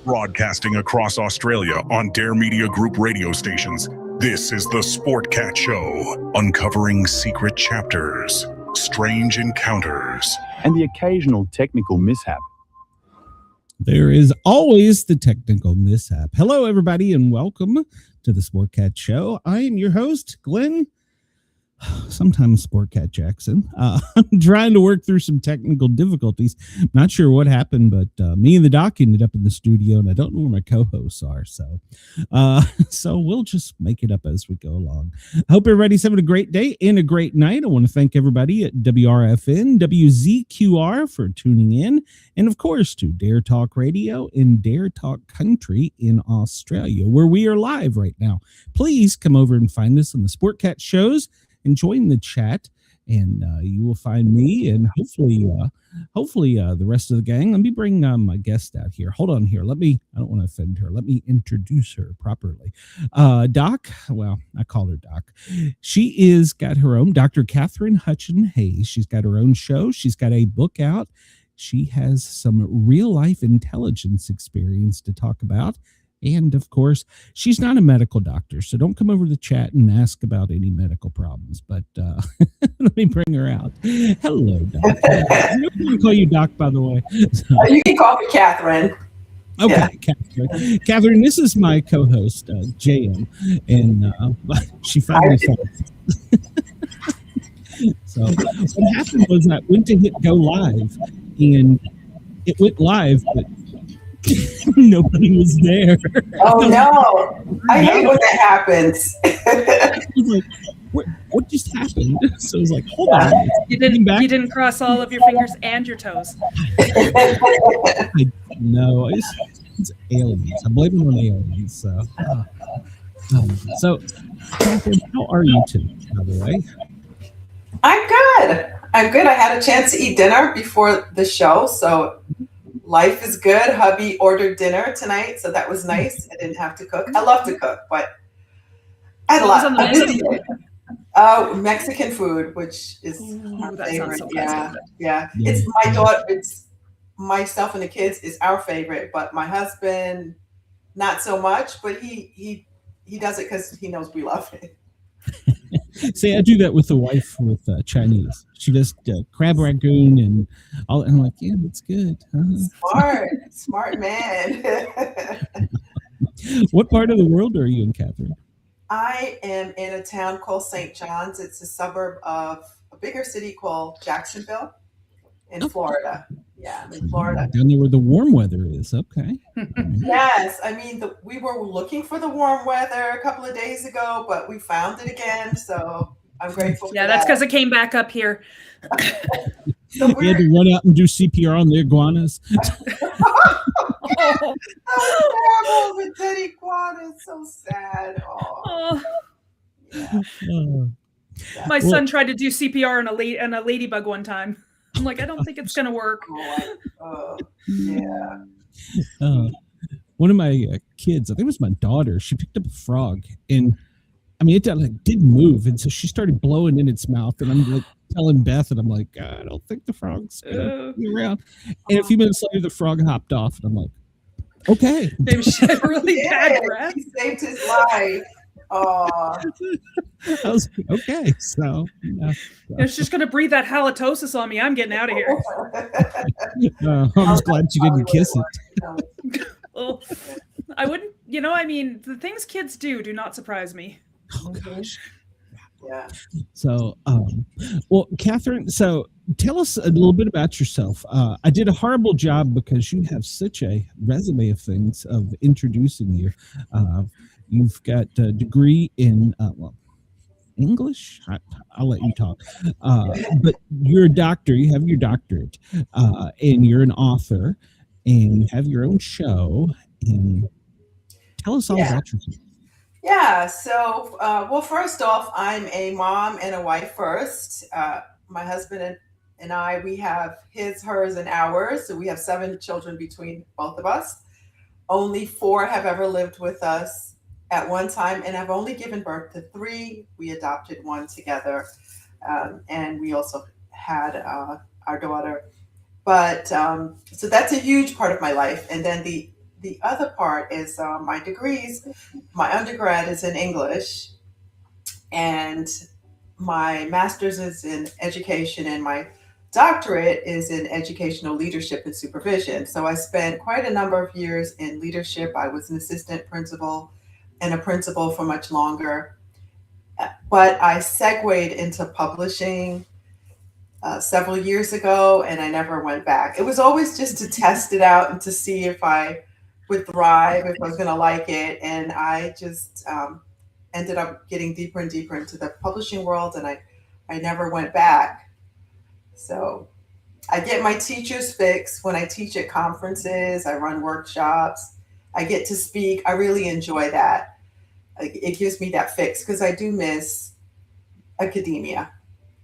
Broadcasting across Australia on Dare Media Group radio stations, this is the Sportcat Show, uncovering secret chapters, strange encounters, and the occasional technical mishap. There is always the technical mishap. Hello, everybody, and welcome to the Sportcat Show. I am your host, Glenn, sometimes Sportcat Jackson. I'm trying to work through some technical difficulties. Not sure what happened, but me and the doc ended up in the studio, and I don't know where my co-hosts are. So we'll just make it up as we go along. I hope everybody's having a great day and a great night. I want to thank everybody at WRFN, WZQR for tuning in, and of course to Dare Talk Radio and Dare Talk Country in Australia, where we are live right now. Please come over and find us on the Sportcat shows and join the chat, and you will find me and hopefully the rest of the gang. Let me bring my guest out here. Hold on here. I don't want to offend her. Let me introduce her properly. Doc, well, I call her Doc. She is got her own, Dr. Katherine Hutchinson-Hayes. She's got her own show. She's got a book out. She has some real life intelligence experience to talk about. And, of course, she's not a medical doctor, so don't come over to the chat and ask about any medical problems. But let me bring her out. Hello, Doc. I'm going to call you Doc, by the way. You can call me Katherine. Okay, Yeah. Katherine. Katherine, this is my co-host, JM, and she finally found it. So what happened was I went to hit go live, and it went live, but nobody was there. Oh no! I hate when that happens. I was like, what just happened? So I was like, hold on. You didn't cross all of your fingers and your toes. No, it's aliens. I blame it on aliens. So, Katherine, how are you today, by the way? I'm good. I had a chance to eat dinner before the show, so life is good. Hubby ordered dinner tonight, so that was nice. I didn't have to cook. I love to cook, but I had a lot. Mexican food, which is our favorite. So yeah. It's my daughter. It's myself and the kids is our favorite, but my husband not so much. But he does it because he knows we love it. See, I do that with the wife with Chinese. She does crab ragoon and all. And I'm like, yeah, that's good. Smart man. What part of the world are you in, Katherine? I am in a town called St. John's. It's a suburb of a bigger city called Jacksonville in Florida. Yeah, I'm in Florida. Down there where the warm weather is. Okay. Yes. I mean, we were looking for the warm weather a couple of days ago, but we found it again. So I'm grateful for that. Yeah, that's because it came back up here. So you had to run out and do CPR on the iguanas. That was terrible. The dead iguana is so sad. Yeah. My son tried to do CPR on a ladybug one time. I'm like, I don't think it's going to work. Yeah. One of my kids, I think it was my daughter, she picked up a frog, and I mean, it didn't move, and so she started blowing in its mouth, and I'm like telling Beth, and I'm like, I don't think the frog's gonna be around. And a few minutes later, the frog hopped off, and I'm like, okay. Maybe she had really bad breath. He saved his life. I was okay, so It's just going to breathe that halitosis on me. I'm getting out of here. I was glad you didn't kiss it. Well, I wouldn't, the things kids do not surprise me. Oh, gosh. Yeah. So, well, Katherine, so tell us a little bit about yourself. I did a horrible job because you have such a resume of things of introducing you. You've got a degree in English. I'll let you talk. But you're a doctor. You have your doctorate, and you're an author, and you have your own show. And tell us all about yourself. Yeah. So, well, first off, I'm a mom and a wife first. My husband and I, we have his, hers, and ours. So we have 7 children between both of us. Only 4 have ever lived with us at one time, and I've only given birth to 3. We adopted 1 together, and we also had our daughter. But so that's a huge part of my life. And then the other part is my degrees. My undergrad is in English, and my master's is in education, and my doctorate is in educational leadership and supervision. So I spent quite a number of years in leadership. I was an assistant principal and a principal for much longer. But I segued into publishing several years ago, and I never went back. It was always just to test it out and to see if I would thrive, if I was going to like it. And I just ended up getting deeper and deeper into the publishing world, and I never went back. So I get my teacher's fix when I teach at conferences, I run workshops, I get to speak. I really enjoy that. It gives me that fix because I do miss academia.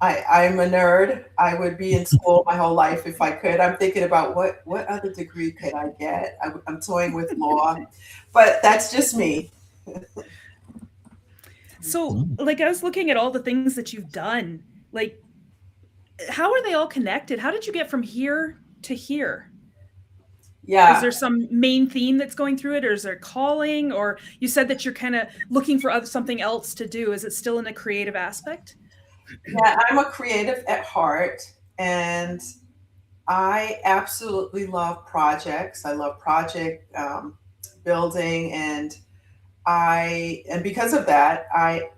I'm a nerd. I would be in school my whole life if I could. I'm thinking about what other degree could I get? I'm toying with law, but that's just me. So, like, I was looking at all the things that you've done. Like, how are they all connected? How did you get from here to here? Yeah. Is there some main theme that's going through it, or is there calling? Or you said that you're kind of looking for something else to do. Is it still in a creative aspect? Yeah, I'm a creative at heart, and I absolutely love projects. I love project building, and because of that, I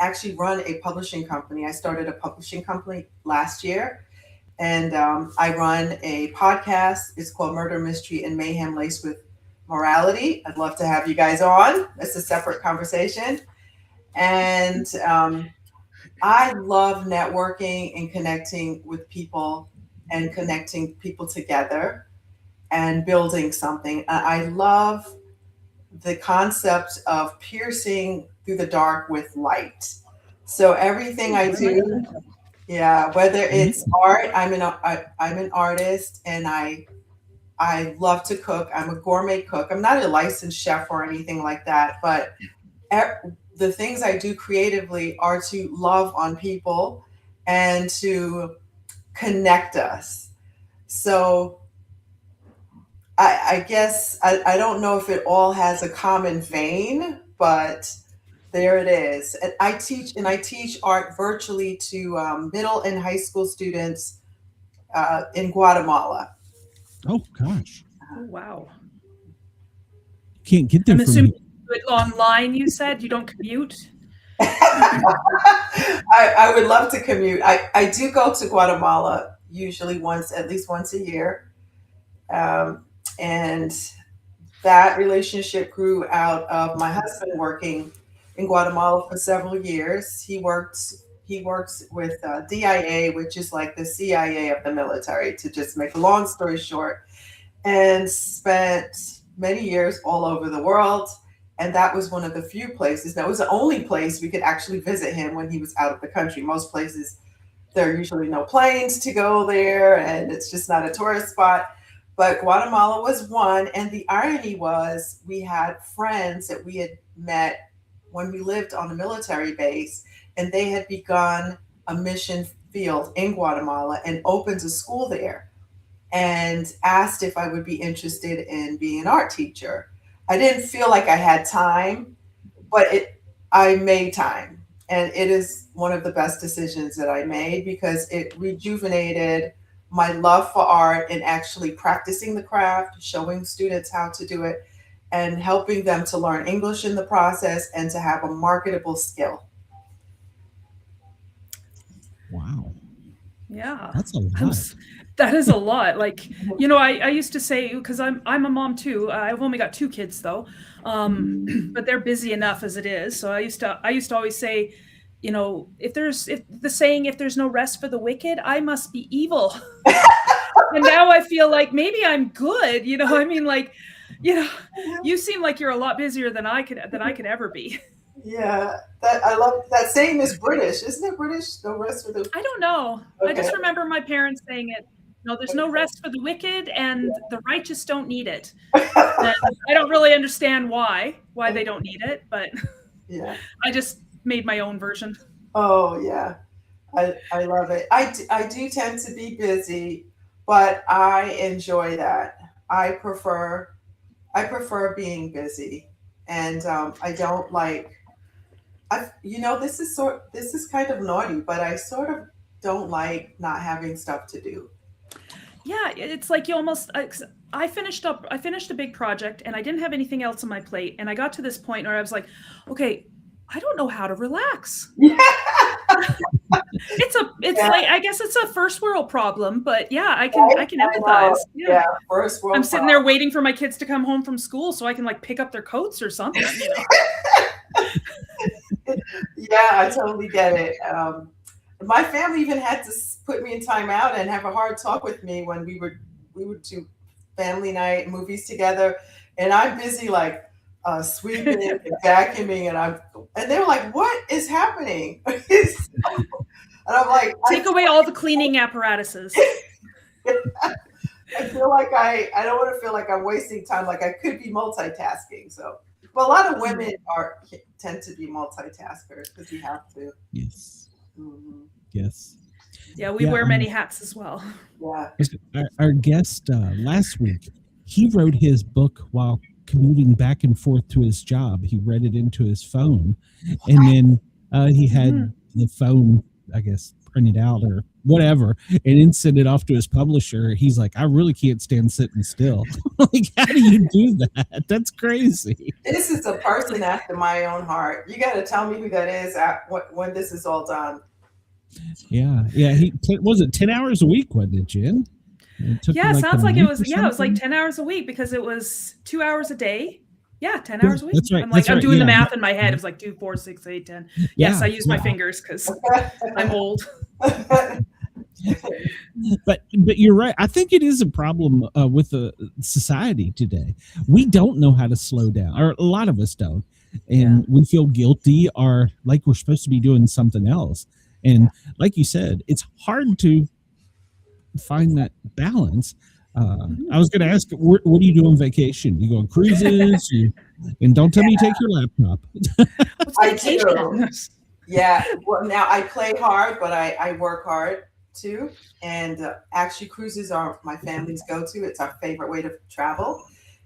actually run a publishing company. I started a publishing company last year, and I run a podcast. It's called Murder, Mystery, and Mayhem Laced with Morality. I'd love to have you guys on. It's a separate conversation. And I love networking and connecting with people and connecting people together and building something. I love the concept of piercing through the dark with light. So everything I do, whether it's art, I'm an artist, and I love to cook. I'm a gourmet cook. I'm not a licensed chef or anything like that, but the things I do creatively are to love on people and to connect us. So I guess I don't know if it all has a common vein, but there it is. And I teach art virtually to middle and high school students in Guatemala. Oh gosh! Oh, wow! Can't get there. I'm assuming you do it online. You said you don't commute. I would love to commute. I do go to Guatemala usually at least once a year. And that relationship grew out of my husband working in Guatemala for several years. He works with DIA, which is like the CIA of the military, to just make a long story short, and spent many years all over the world. And that was one of the few places. That was the only place we could actually visit him when he was out of the country. Most places, there are usually no planes to go there, and it's just not a tourist spot. But Guatemala was one. And the irony was we had friends that we had met when we lived on a military base, and they had begun a mission field in Guatemala and opened a school there, and asked if I would be interested in being an art teacher. I didn't feel like I had time, but I made time. And it is one of the best decisions that I made because it rejuvenated my love for art and actually practicing the craft, showing students how to do it, and helping them to learn English in the process and to have a marketable skill. Wow. Yeah. That's a lot. That is a lot. Like, you know, I used to say, because I'm a mom too. I've only got 2 kids though, but they're busy enough as it is. So I used to always say, you know, if there's no rest for the wicked, I must be evil. And now I feel like maybe I'm good. You know, I mean, like, you know, you seem like you're a lot busier than I could ever be. Yeah, that I love that saying is British, isn't it? British, no rest for the. I don't know. Okay. I just remember my parents saying it. No, there's no rest for the wicked, and the righteous don't need it. And I don't really understand why they don't need it, but yeah, I just made my own version. Oh yeah, I love it. I do tend to be busy, but I enjoy that. I prefer being busy, and I don't like. This is kind of naughty, but I sort of don't like not having stuff to do. Yeah, it's like you almost. I finished a big project, and I didn't have anything else on my plate, and I got to this point where I was like, okay, I don't know how to relax. Yeah. It's like, I guess it's a first world problem, but yeah, I can empathize. Yeah, first world. I'm sitting there waiting for my kids to come home from school so I can like pick up their coats or something. You know? Yeah, I totally get it. My family even had to put me in timeout and have a hard talk with me when we would do family night movies together, and I'm busy like sweeping and vacuuming, and they were like, "What is happening?" And I'm like, take away all the cleaning apparatuses. I feel like I don't want to feel like I'm wasting time. Like I could be multitasking. So, but a lot of women tend to be multitaskers because you have to. Yes. Mm-hmm. Yes. Yeah, we wear many hats as well. Yeah. Our guest last week, he wrote his book while commuting back and forth to his job. He read it into his phone, and then he had the phone, I guess, printed out or whatever, and then sent it off to his publisher. He's like, I really can't stand sitting still. Like, how do you do that? That's crazy. This is a person after my own heart. You got to tell me who that is when this is all done. Yeah. He was it 10 hours a week, wasn't it, Jen? Yeah, sounds like it was. Yeah, it was like 10 hours a week because it was 2 hours a day. Yeah, 10 hours a week. That's right. I'm doing the math in my head. It was like 2, 4, 6, 8, 10. Yes, I use my fingers because I'm old. But you're right. I think it is a problem with the society today. We don't know how to slow down, or a lot of us don't, and we feel guilty or like we're supposed to be doing something else. And like you said, it's hard to find that balance. I was going to ask, what do you do on vacation? You go on cruises? And don't tell me you take your laptop. I do. Yeah. Well, now I play hard, but I work hard too. And actually, cruises are my family's go-to. It's our favorite way to travel.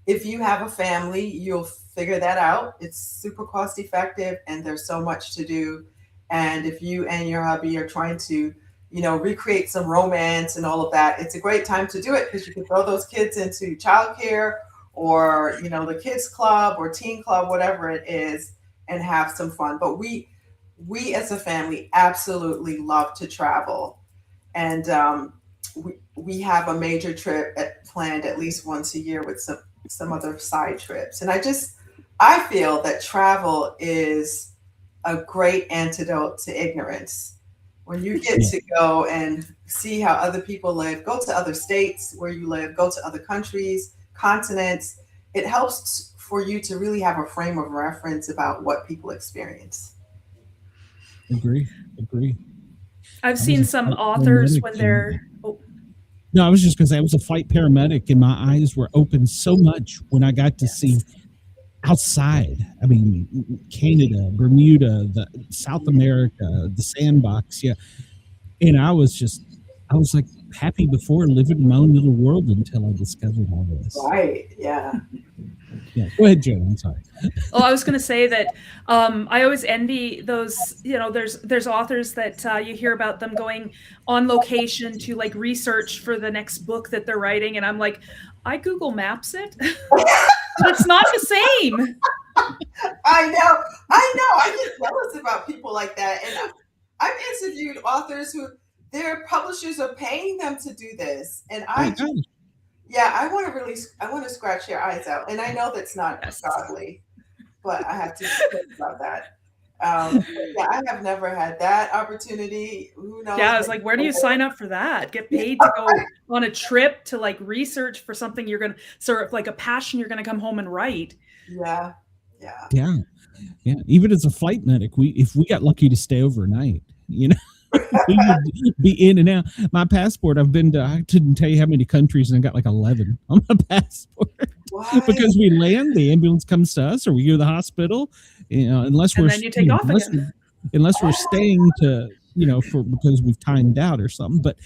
If you have a family, you'll figure that out. It's super cost effective, and there's so much to do. And if you and your hubby are trying to, recreate some romance and all of that, it's a great time to do it because you can throw those kids into childcare or, the kids club or teen club, whatever it is, and have some fun. But we as a family absolutely love to travel. And we have a major trip planned at least once a year with some other side trips. And I feel that travel is a great antidote to ignorance. When you get to go and see how other people live, go to other states where you live, go to other countries, continents, it helps for you to really have a frame of reference about what people experience. Agree. I've seen some authors when they're... No, I was just going to say I was a flight paramedic, and my eyes were open so much when I got to see outside. I mean, Canada, Bermuda, the South America, the sandbox. Yeah. And I was like happy before living in my own little world until I discovered all this. Right. Yeah. Yeah. Go ahead, Joe. I'm sorry. Oh, I was going to say that I always envy those, there's authors that you hear about them going on location to like research for the next book that they're writing. And I'm like, I Google Maps it. It's not the same. I know. I get jealous about people like that. And I've interviewed authors who their publishers are paying them to do this, and I want to scratch their eyes out, and I know that's not godly, but I have to think about that. I have never had that opportunity. Who knows? Yeah, I was like, where do you sign up for that? Get paid to go on a trip to like research for something you're gonna sort of like a passion you're gonna come home and write. Yeah. Even as a flight medic, if we got lucky to stay overnight, we would be in and out. My passport, I couldn't tell you how many countries, and I got like 11 on my passport. What? Because we land, the ambulance comes to us, or we go to the hospital, unless and then you take off again. Unless we're staying to, because we've timed out or something. But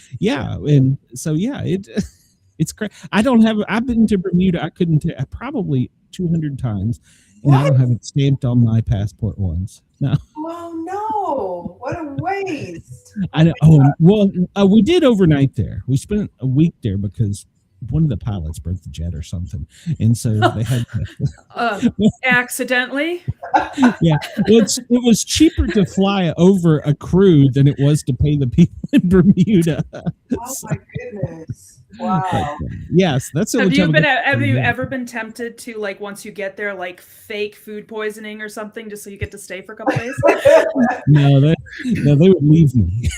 it's crazy. I've been to Bermuda. I couldn't probably 200 times. And I don't have it stamped on my passport once. No. Oh no! What a waste. I know. Oh well, we did overnight there. We spent a week there because one of the pilots broke the jet or something, and so they had to accidentally. Yeah, it was cheaper to fly over a crew than it was to pay the people in Bermuda. Oh my goodness! Wow. But, yes, that's. Have you ever been tempted to, like, once you get there, like fake food poisoning or something, just so you get to stay for a couple days? No, they would leave me.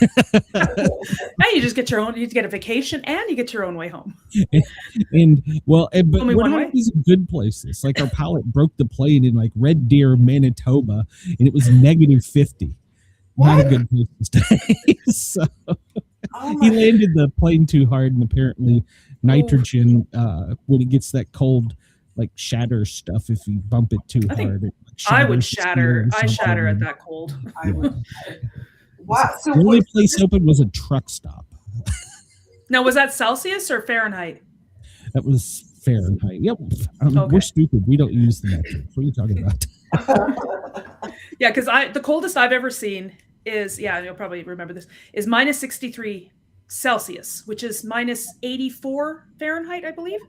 Now you just get your own. You get a vacation and you get your own way home. But we're not these good places. Like our pilot broke the plane in like Red Deer, Manitoba, and it was -50. What? Not a good place to stay. So he landed the plane too hard, and apparently nitrogen, when it gets that cold, like shatters stuff if you bump it too hard. I would shatter. I shatter at that cold. Wow. So the only place open was a truck stop. Now, was that Celsius or Fahrenheit? That was Fahrenheit. Yep. We're stupid. We don't use the metrics. What are you talking about? Yeah, because the coldest I've ever seen is, you'll probably remember this, is -63 Celsius, which is -84 Fahrenheit, I believe.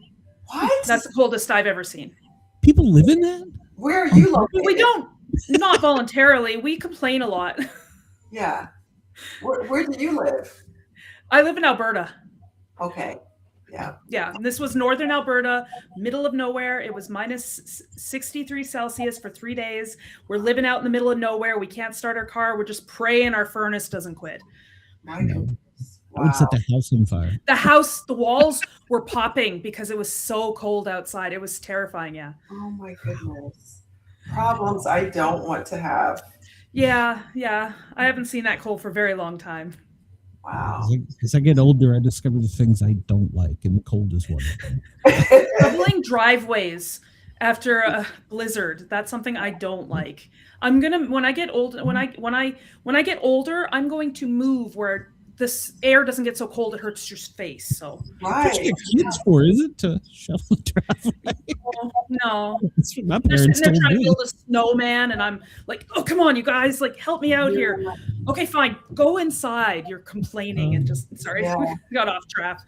What? That's the coldest I've ever seen. People live in that? Where are you located? We don't, not voluntarily. We complain a lot. Yeah. Where do you live? I live in Alberta. Okay. Yeah. Yeah. And this was northern Alberta, middle of nowhere. It was -63 Celsius for 3 days. We're living out in the middle of nowhere. We can't start our car. We're just praying our furnace doesn't quit. My goodness. I would set the house on fire. The walls were popping because it was so cold outside. It was terrifying. Yeah. Oh my goodness. Problems I don't want to have. Yeah. I haven't seen that cold for a very long time. Wow. As I get older, I discover the things I don't like, and the cold is one of them. Shoveling driveways after a blizzard, that's something I don't like. I'm gonna when I get older, I'm going to move where this air doesn't get so cold it hurts your face. So what you get kids for? Is it to shovel the driveway? No. That's what my They're parents sitting there told trying me. to build a snowman, and I'm like, oh, come on, you guys, like, help me out here. Okay, fine, go inside. You're complaining and just sorry, we got off track.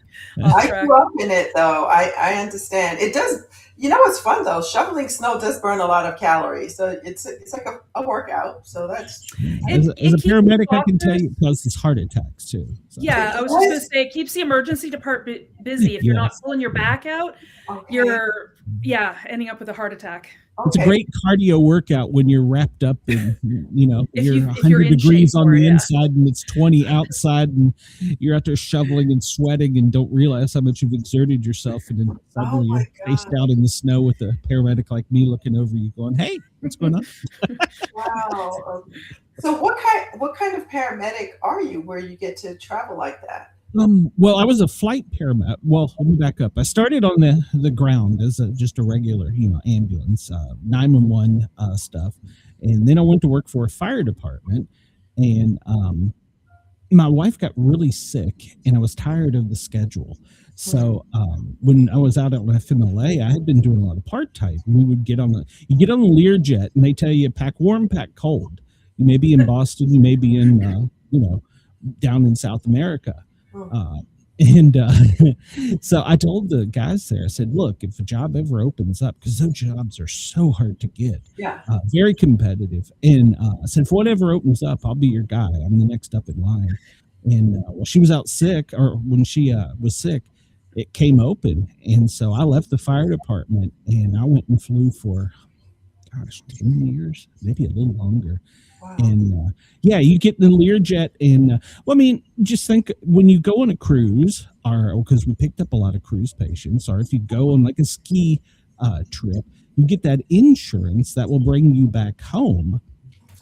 I grew up in it though. I understand. It does. You know what's fun though? Shoveling snow does burn a lot of calories, so it's like a workout. So that's as a paramedic, I can tell you it causes heart attacks too. So. Yeah, I was just gonna say it keeps the emergency department busy. If you're not pulling your back out, you're ending up with a heart attack. It's a great cardio workout when you're wrapped up in, you're 100 degrees on the inside and it's 20 outside, and you're out there shoveling and sweating and don't realize how much you've exerted yourself, and then suddenly you're faced out in the snow with a paramedic like me looking over you going, hey, what's going on? Wow. So what kind of paramedic are you where you get to travel like that? Well, I was a flight paramedic. Well, let me back up. I started on the ground as just a regular, ambulance, 911 stuff. And then I went to work for a fire department, and my wife got really sick and I was tired of the schedule. So when I was out at FMLA, I had been doing a lot of part-time. We would get on the Learjet, and they tell you pack warm, pack cold. You may be in Boston, you may be in, down in South America. So I told the guys there, I said, look, if a job ever opens up, because those jobs are so hard to get, very competitive. And I said, if whatever opens up, I'll be your guy. I'm the next up in line. And while she was out sick, or when she was sick, it came open. And so I left the fire department and I went and flew for, 10 years, maybe a little longer. Wow. And yeah, you get the Learjet. And just think when you go on a cruise, or because we picked up a lot of cruise patients, or if you go on like a ski trip, you get that insurance that will bring you back home.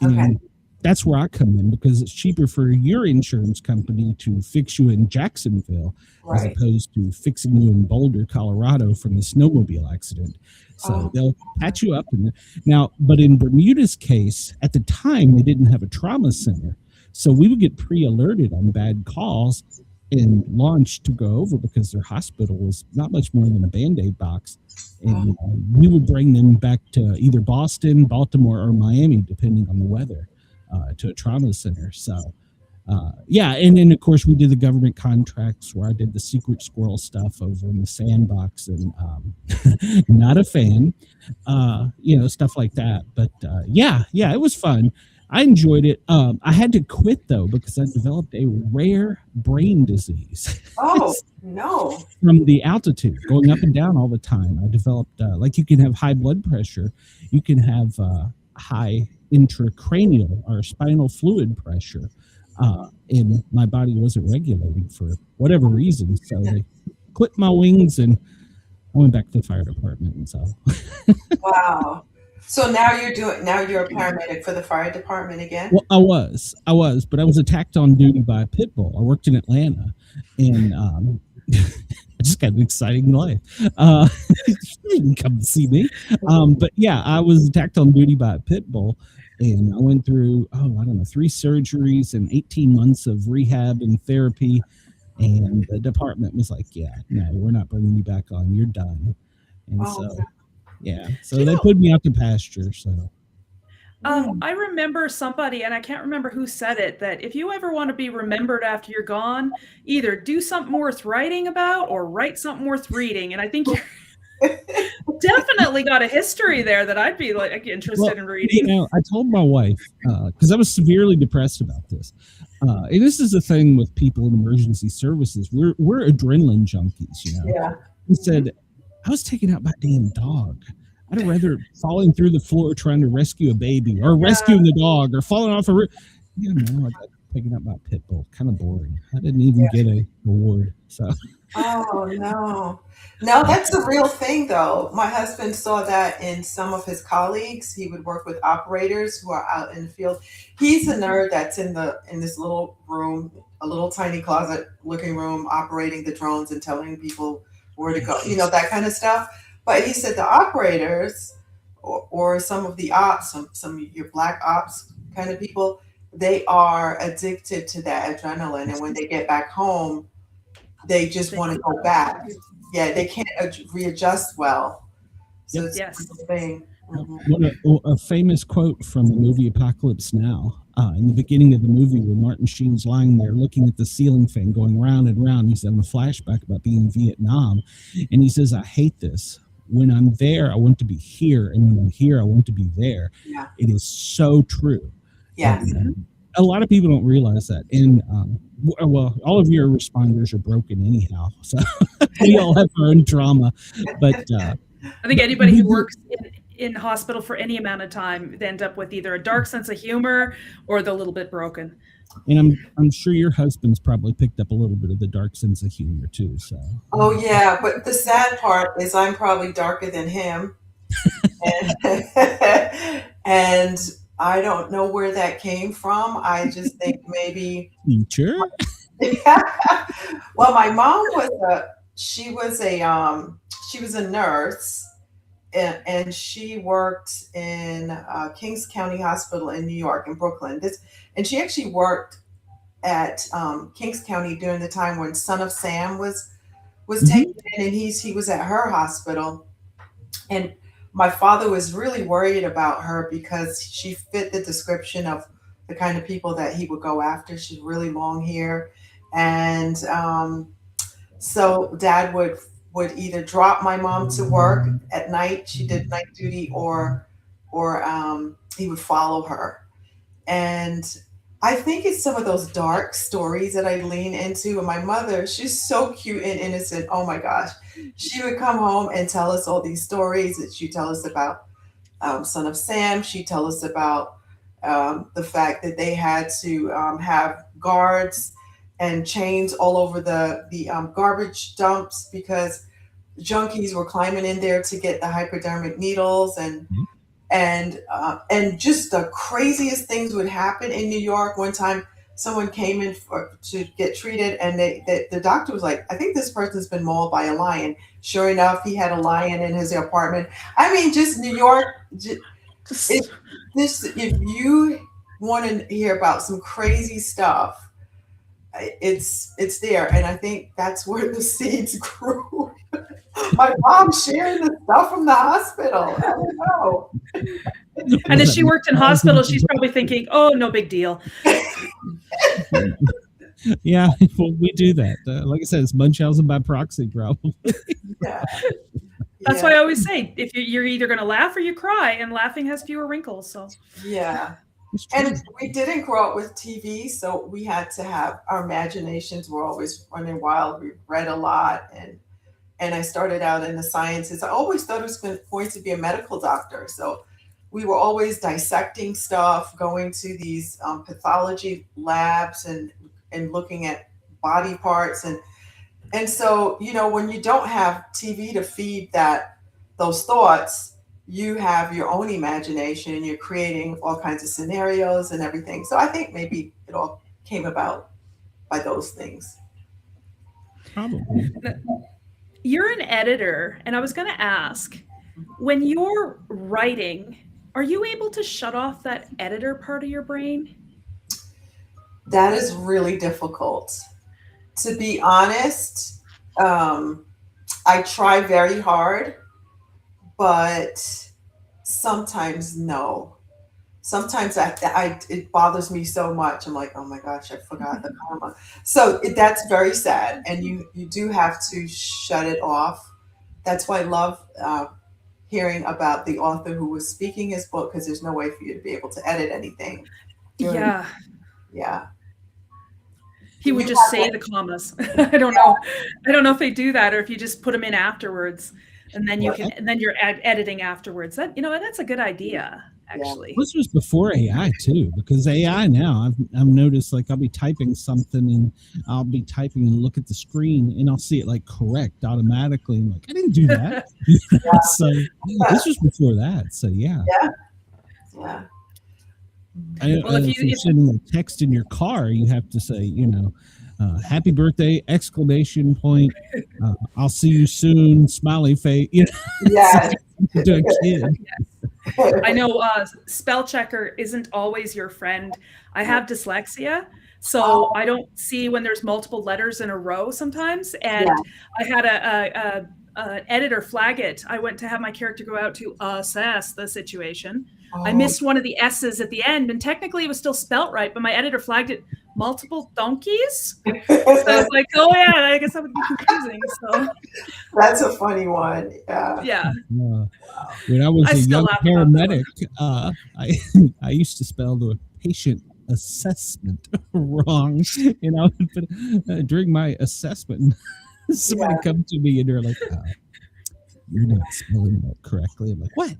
Okay. And that's where I come in, because it's cheaper for your insurance company to fix you in Jacksonville as Right. opposed to fixing you in Boulder, Colorado from the snowmobile accident. So they'll patch you up. But in Bermuda's case, at the time, they didn't have a trauma center. So we would get pre-alerted on bad calls and launched to go over, because their hospital was not much more than a Band-Aid box. And we would bring them back to either Boston, Baltimore, or Miami, depending on the weather, to a trauma center. So, and then, of course, we did the government contracts where I did the secret squirrel stuff over in the sandbox, and not a fan, stuff like that. But it was fun. I enjoyed it. I had to quit, though, because I developed a rare brain disease. Oh, no. From the altitude, going up and down all the time. I developed, you can have high blood pressure. You can have high intracranial or spinal fluid pressure. And my body wasn't regulating for whatever reason. So they clipped my wings and I went back to the fire department. And so. Wow. So now you're a paramedic for the fire department again? Well, I was, but I was attacked on duty by a Pitbull. I worked in Atlanta, and I just got an exciting life. You didn't come to see me. But yeah, I was attacked on duty by a Pitbull, and I went through, 3 surgeries and 18 months of rehab and therapy. And the department was like, yeah, no, we're not bringing you back on. You're done. And so... yeah, so they put me out to pasture. So, I remember somebody, and I can't remember who said it, that if you ever want to be remembered after you're gone, either do something worth writing about or write something worth reading. And I think you're definitely got a history there that I'd be interested in reading. I told my wife, because I was severely depressed about this. And this is the thing with people in emergency services. We're adrenaline junkies, Yeah. He said, I was taken out by a damn dog. I'd have rather falling through the floor trying to rescue a baby, or rescuing the dog, or falling off a roof. I got taken out by a Pitbull. Kind of boring. I didn't even get a reward. So. Oh, no. No, that's a real thing, though. My husband saw that in some of his colleagues. He would work with operators who are out in the field. He's a nerd that's in this little room, a little tiny closet looking room, operating the drones and telling people where to go, that kind of stuff. But he said the operators or some of the ops, some of your black ops kind of people, they are addicted to that adrenaline. And when they get back home, they just want to go back. Yeah, they can't readjust well. So it's a thing. What a famous quote from the movie Apocalypse Now. In the beginning of the movie, where Martin Sheen's lying there looking at the ceiling fan going round and round, he's having a flashback about being in Vietnam, and he says, I hate this. When I'm there, I want to be here, and when I'm here, I want to be there. Yeah. It is so true. Yes. A lot of people don't realize that. And all of your responders are broken anyhow, so we all have our own trauma. But I think anybody who works in hospital for any amount of time, they end up with either a dark sense of humor or they're a little bit broken. And I'm sure your husband's probably picked up a little bit of the dark sense of humor too. So. Oh yeah, but the sad part is I'm probably darker than him, and I don't know where that came from. I just think maybe. Sure. Well, my mom was a nurse. And she worked in Kings County Hospital in New York, in Brooklyn. And she actually worked at Kings County during the time when Son of Sam was taken in, and he was at her hospital. And my father was really worried about her because she fit the description of the kind of people that he would go after. She's really long hair, and so Dad would either drop my mom to work at night. She did night duty, or he would follow her. And I think it's some of those dark stories that I lean into. And my mother, she's so cute and innocent. Oh my gosh. She would come home and tell us all these stories that she'd tell us about Son of Sam. She'd tell us about the fact that they had to have guards and chains all over the garbage dumps because junkies were climbing in there to get the hypodermic needles and just the craziest things would happen in New York. One time, someone came in to get treated, and the doctor was like, "I think this person's been mauled by a lion." Sure enough, he had a lion in his apartment. I mean, just New York. If you want to hear about some crazy stuff, it's there, and I think that's where the seeds grew. My mom sharing the stuff from the hospital. I don't know. And if she worked in hospital, she's probably thinking, "Oh, no big deal." Yeah, well, we do that. Like I said, it's Munchausen by proxy, probably. Yeah. That's why I always say, if you're either going to laugh or you cry, and laughing has fewer wrinkles. So yeah. And we didn't grow up with TV, so we had to have our imaginations were always running wild. We read a lot, and I started out in the sciences. I always thought I was going to be a medical doctor, so we were always dissecting stuff, going to these pathology labs and looking at body parts, and so when you don't have TV to feed those thoughts, you have your own imagination and you're creating all kinds of scenarios and everything. So I think maybe it all came about by those things. Probably. You're an editor, and I was going to ask, when you're writing, are you able to shut off that editor part of your brain? That is really difficult. To be honest, I try very hard, but sometimes no. Sometimes it bothers me so much. I'm like, oh my gosh, I forgot the comma. So that's very sad, and you do have to shut it off. That's why I love hearing about the author who was speaking his book, because there's no way for you to be able to edit anything. Yeah. He would just say the commas. I don't know. I don't know if they do that, or if you just put them in afterwards, and then you're editing afterwards. That's a good idea, actually. This was before AI too, because AI now I've noticed, like, I'll be typing something and I'll be typing and look at the screen and I'll see it like correct automatically. I'm like, I didn't do that. So this was before that. So yeah. If you're sending a text in your car, you have to say, happy birthday, exclamation point, I'll see you soon, smiley face. Yes. To a kid. I know spell checker isn't always your friend. I have dyslexia, so I don't see when there's multiple letters in a row sometimes. And I had an editor flag it. I went to have my character go out to assess the situation. I missed one of the S's at the end, and technically it was still spelt right, but my editor flagged it multiple donkeys. So I was like, oh yeah, I guess that would be confusing. So that's a funny one. Yeah. When I was a young paramedic, I used to spell the patient assessment wrong, but during my assessment, somebody come to me and they're like, "You're not spelling that correctly." I'm like, "What?"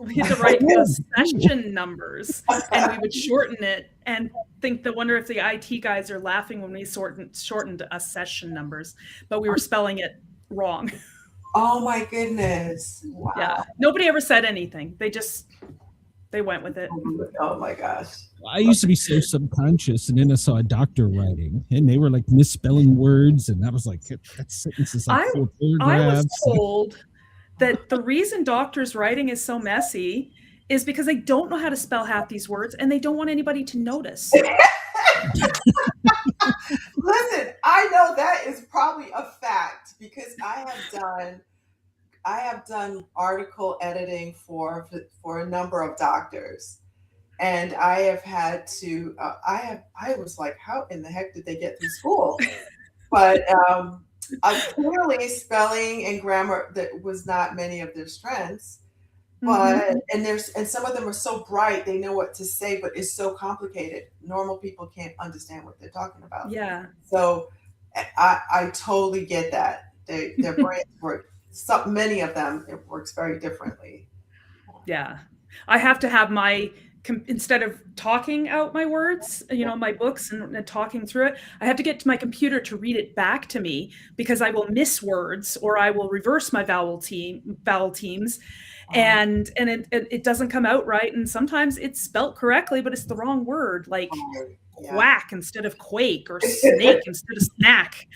We had to write accession numbers, and we would shorten it, and wonder if the IT guys are laughing when we shortened accession numbers, but we were spelling it wrong. Oh my goodness! Wow. Yeah, nobody ever said anything. They went with it. Oh my gosh! I used to be so subconscious, and then I saw a doctor writing, and they were like misspelling words, and I was like, "That sentence is like 4 paragraphs." I was told that the reason doctors' writing is so messy is because they don't know how to spell half these words, and they don't want anybody to notice. Listen, I know that is probably a fact, because I have done article editing for a number of doctors, and I have had to. I was like, how in the heck did they get through school? But clearly, spelling and grammar that was not many of their strengths. But and some of them are so bright, they know what to say, but it's so complicated. Normal people can't understand what they're talking about. Yeah. So I totally get that. Their brains work. Many of them, it works very differently. Yeah. I have to have instead of talking out my words, my books and talking through it, I have to get to my computer to read it back to me, because I will miss words or I will reverse my vowel teams. And it doesn't come out right. And sometimes it's spelt correctly, but it's the wrong word, like quack instead of quake, or snake instead of snack,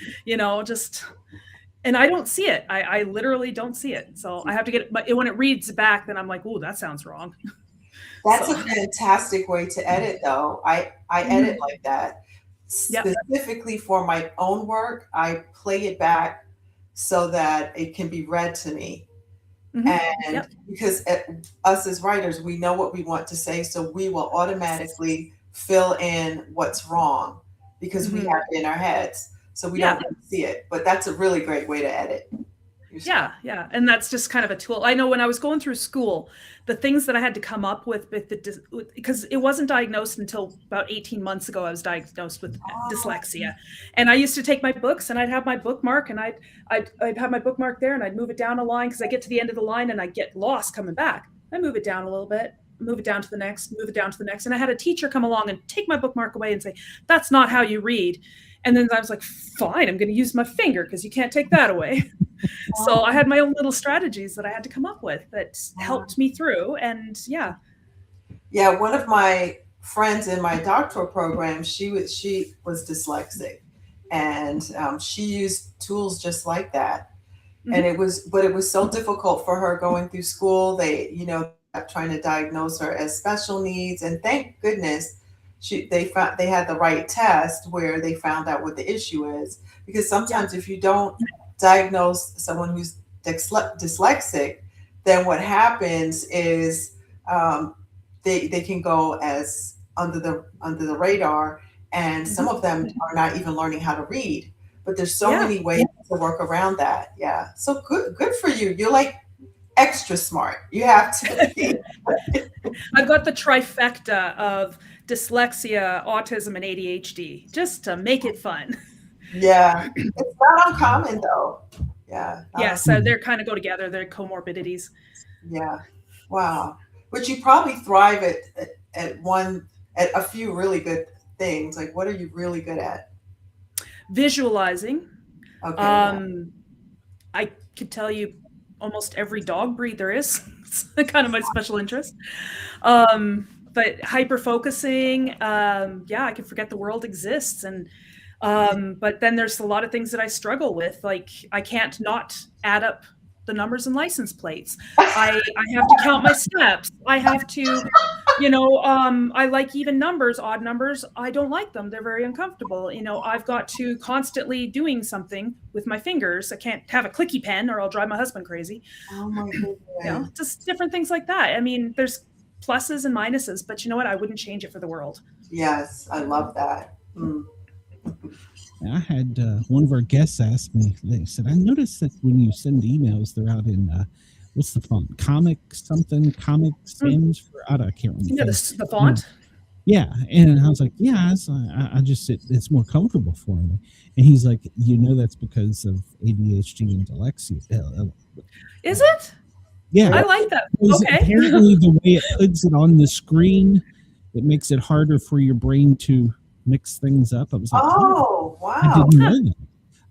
and I don't see it. I literally don't see it. So I have to get it. But when it reads back, then I'm like, oh, that sounds wrong. That's a fantastic way to edit, though. I edit like that. Specifically for my own work, I play it back so that it can be read to me. And because us as writers, we know what we want to say, so we will automatically fill in what's wrong because we have it in our heads, so we don't see it. But that's a really great way to edit. Yeah. And that's just kind of a tool. I know when I was going through school, the things that I had to come up with because it wasn't diagnosed until about 18 months ago, I was diagnosed with dyslexia. And I used to take my books and I'd have my bookmark and I'd have my bookmark there and I'd move it down a line because I get to the end of the line and I get lost coming back. I move it down a little bit, move it down to the next, move it down to the next. And I had a teacher come along and take my bookmark away and say, that's not how you read. And then I was like, fine, I'm going to use my finger because you can't take that away. So I had my own little strategies that I had to come up with that helped me through. And yeah, one of my friends in my doctoral program, she was dyslexic, and she used tools just like that. And it was so difficult for her going through school. They, trying to diagnose her as special needs, and thank goodness they had the right test where they found out what the issue is. Because sometimes if you don't diagnose someone who's dyslexic, then what happens is they can go as under the radar, and some of them are not even learning how to read. But there's so many ways to work around that. Yeah, so good for you. You're like extra smart. You have to be. I've got the trifecta of dyslexia, autism, and ADHD just to make it fun. Yeah, it's not uncommon though. Yeah. So they're kind of go together. They're comorbidities. Yeah. Wow. But you probably thrive at a few really good things. Like, what are you really good at? Visualizing. Okay. I could tell you almost every dog breed there is. It's kind of my special interest. But hyper focusing. I can forget the world exists. And but then there's a lot of things that I struggle with. Like I can't not add up the numbers and license plates. I have to count my steps. I have to, I like even numbers, odd numbers. I don't like them. They're very uncomfortable. I've got to constantly doing something with my fingers. I can't have a clicky pen or I'll drive my husband crazy. Oh my goodness. Just different things like that. I mean, there's pluses and minuses, but you know what? I wouldn't change it for the world. Yes, I love that. I had one of our guests ask me, they said, I noticed that when you send emails, they're out in, what's the font? Comic Sans for, I can't remember. Yeah, the font? Yeah. And I was like, I just, it's more comfortable for me. And he's like, that's because of ADHD and dyslexia. Is it? Yeah. I like that. Okay. Apparently the way it puts it on the screen, it makes it harder for your brain to mix things up. I was like, oh wow. I didn't know that.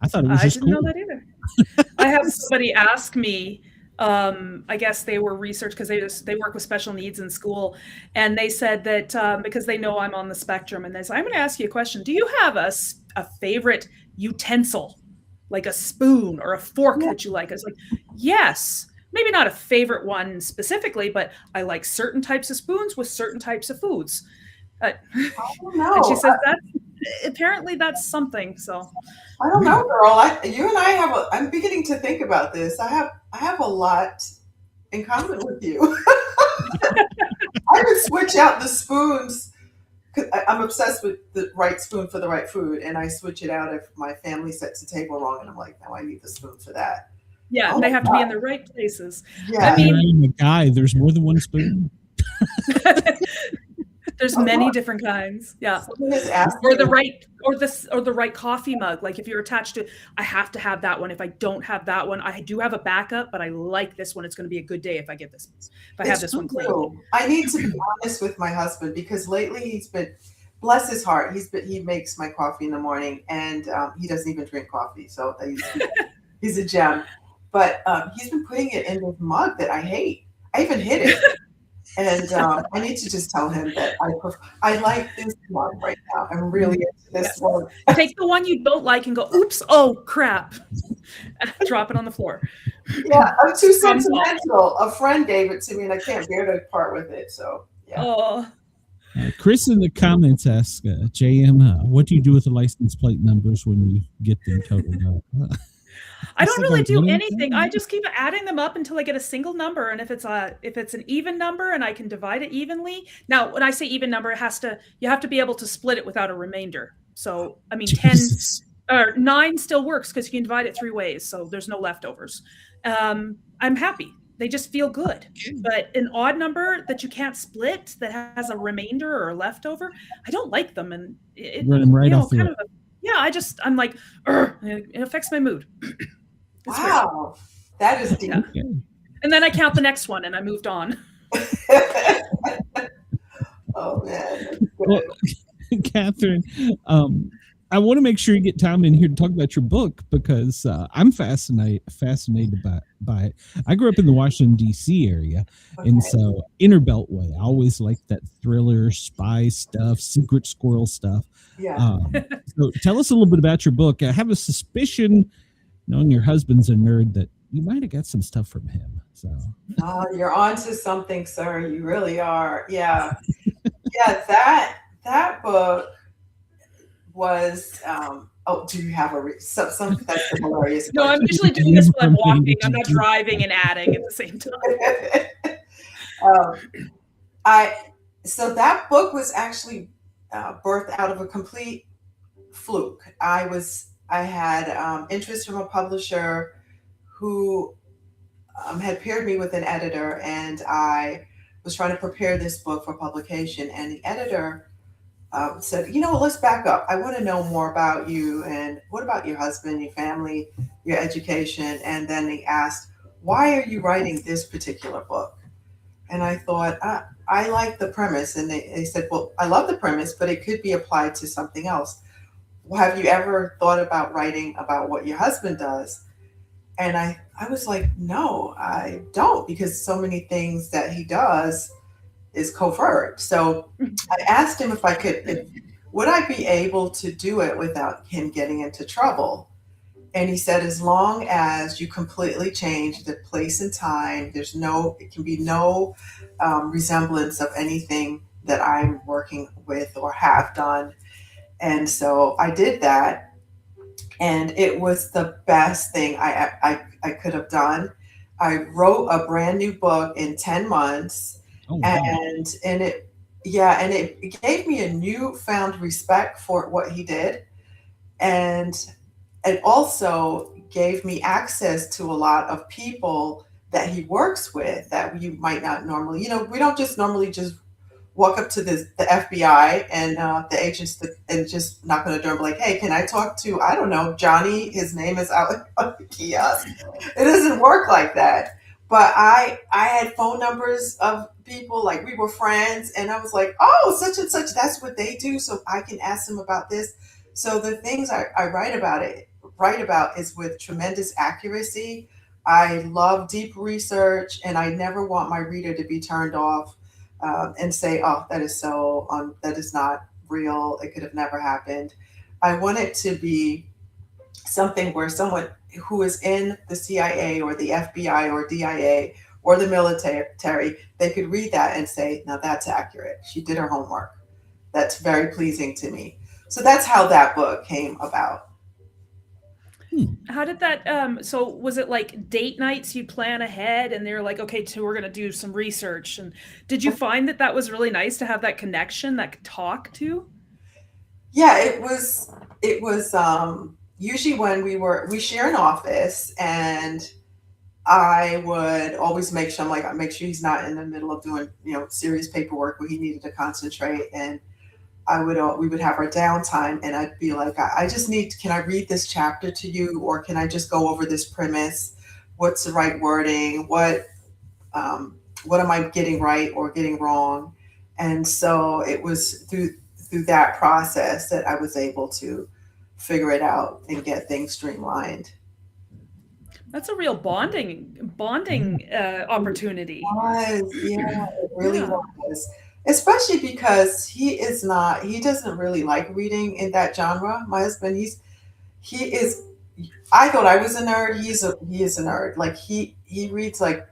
I thought it was just cool. I didn't know that either. I have somebody ask me, I guess they were research because they work with special needs in school, and they said that because they know I'm on the spectrum, and they said, I'm going to ask you a question. Do you have a favorite utensil, like a spoon or a fork that you like? I was like, yes. Maybe not a favorite one specifically, but I like certain types of spoons with certain types of foods. I don't know. And she says apparently that's something. So I don't know, girl. You and I I'm beginning to think about this. I have a lot in common with you. I would switch out the spoons. I'm obsessed with the right spoon for the right food, and I switch it out if my family sets the table wrong, and I'm like, no, I need the spoon for that. Yeah, Oh they my have to be in God. the right places. Yeah. I mean, I'm a guy. There's more than one spoon. there's many different kinds. Yeah. Someone is asking Or the right coffee mug. Like if you're attached to, I have to have that one. If I don't have that one, I do have a backup, but I like this one. It's going to be a good day if I get this. If I have this one clean. I need to be honest with my husband because lately he's been, bless his heart, he makes my coffee in the morning, and he doesn't even drink coffee, so he's a gem. But he's been putting it in this mug that I hate. I even hid it. And I need to just tell him that I like this one right now. I'm really into this one. Take the one you don't like and go, oops, oh crap. Drop it on the floor. Yeah, I'm too sentimental. A friend gave it to me and I can't bear to part with it. So, yeah. Oh. Chris in the comments asks, JM, what do you do with the license plate numbers when you get them totaled up? I don't really do anything. I just keep adding them up until I get a single number. And if it's an even number and I can divide it evenly. Now, when I say even number, you have to be able to split it without a remainder. So, I mean, 10 or 9 still works because you can divide it 3 ways. So there's no leftovers. I'm happy. They just feel good. But an odd number that you can't split that has a remainder or a leftover, I don't like them. And it run them right off the list. Yeah, I'm like, it affects my mood. Wow, that is deep. Yeah. And then I count the next one and I moved on. Oh, man. Well, Katherine, I want to make sure you get time in here to talk about your book because I'm fascinated by it. I grew up in the Washington, D.C. area, and so Inner Beltway. I always liked that thriller, spy stuff, secret squirrel stuff. Yeah. So tell us a little bit about your book. I have a suspicion, knowing your husband's a nerd, that you might have got some stuff from him. So you're onto something, sir. You really are. Yeah. Yeah, that book was do you have some that's hilarious? No, I'm usually doing this when I'm walking. I'm not driving and adding at the same time. So that book was actually birthed out of a complete fluke. I had interest from a publisher who had paired me with an editor, and I was trying to prepare this book for publication, and the editor said, let's back up. I want to know more about you, and what about your husband, your family, your education? And then they asked, why are you writing this particular book? And I thought, I like the premise. And they said, well, I love the premise, but it could be applied to something else. Well, have you ever thought about writing about what your husband does? And I was like, no, I don't, because so many things that he does is covert. So I asked him if would I be able to do it without him getting into trouble? And he said, as long as you completely change the place and time, it can be no resemblance of anything that I'm working with or have done. And so I did that. And it was the best thing I could have done. I wrote a brand new book in 10 months. Oh, wow. And it gave me a newfound respect for what he did. And it also gave me access to a lot of people that he works with that you might not normally, we don't just normally just walk up to the FBI and the agents and just knock on the door and be like, hey, can I talk to, I don't know, Johnny? His name is out on the kiosk. It doesn't work like that. But I had phone numbers of people, like we were friends, and I was like, oh, such and such, that's what they do, so I can ask them about this. So the things I write about is with tremendous accuracy. I love deep research, and I never want my reader to be turned off and say, oh, that is not real. It could have never happened. I want it to be something where someone who is in the CIA or the FBI or DIA or the military, they could read that and say, now that's accurate. She did her homework. That's very pleasing to me. So that's how that book came about. How did that, so was it like date nights you plan ahead and they're like, okay, so we're going to do some research. And did you find that was really nice to have that connection, that talk to? Yeah, it was usually when we share an office, and I would always make sure he's not in the middle of doing, serious paperwork where he needed to concentrate. And we would have our downtime, and I'd be like, I just can I read this chapter to you, or can I just go over this premise? What's the right wording? What am I getting right or getting wrong? And so it was through that process that I was able to figure it out and get things streamlined. That's a real bonding opportunity. It really was. Especially because he doesn't really like reading in that genre. My husband, I thought I was a nerd. He is a nerd. Like he reads like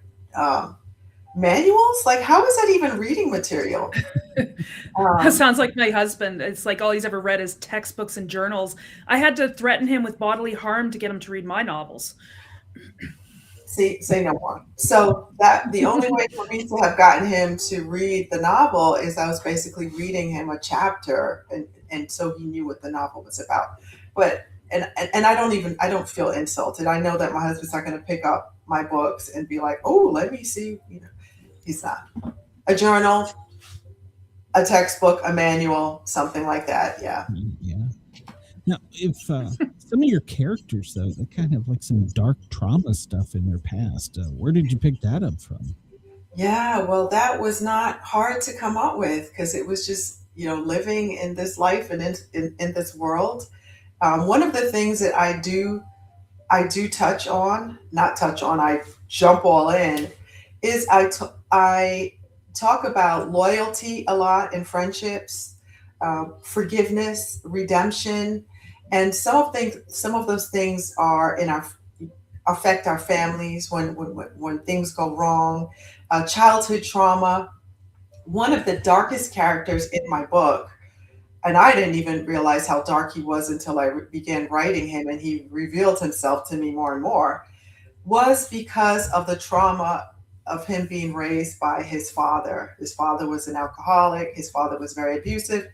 manuals. Like, how is that even reading material? That sounds like my husband. It's like all he's ever read is textbooks and journals. I had to threaten him with bodily harm to get him to read my novels. Say no more. So that the only way for me to have gotten him to read the novel is I was basically reading him a chapter, and so he knew what the novel was about. But and I don't feel insulted. I know that my husband's not going to pick up my books and be like, oh, let me see. He's not. A journal, a textbook, a manual, something like that. Yeah. Yeah. Now, if some of your characters, though, they kind of like some dark trauma stuff in their past. Where did you pick that up from? Yeah, well, that was not hard to come up with because it was just, living in this life and in this world. One of the things that I do I jump all in, is I talk about loyalty a lot in friendships, forgiveness, redemption, and some of those things are affect our families when things go wrong, childhood trauma. One of the darkest characters in my book, and I didn't even realize how dark he was until I began writing him, and he revealed himself to me more and more, was because of the trauma of him being raised by his father. His father was an alcoholic, his father was very abusive,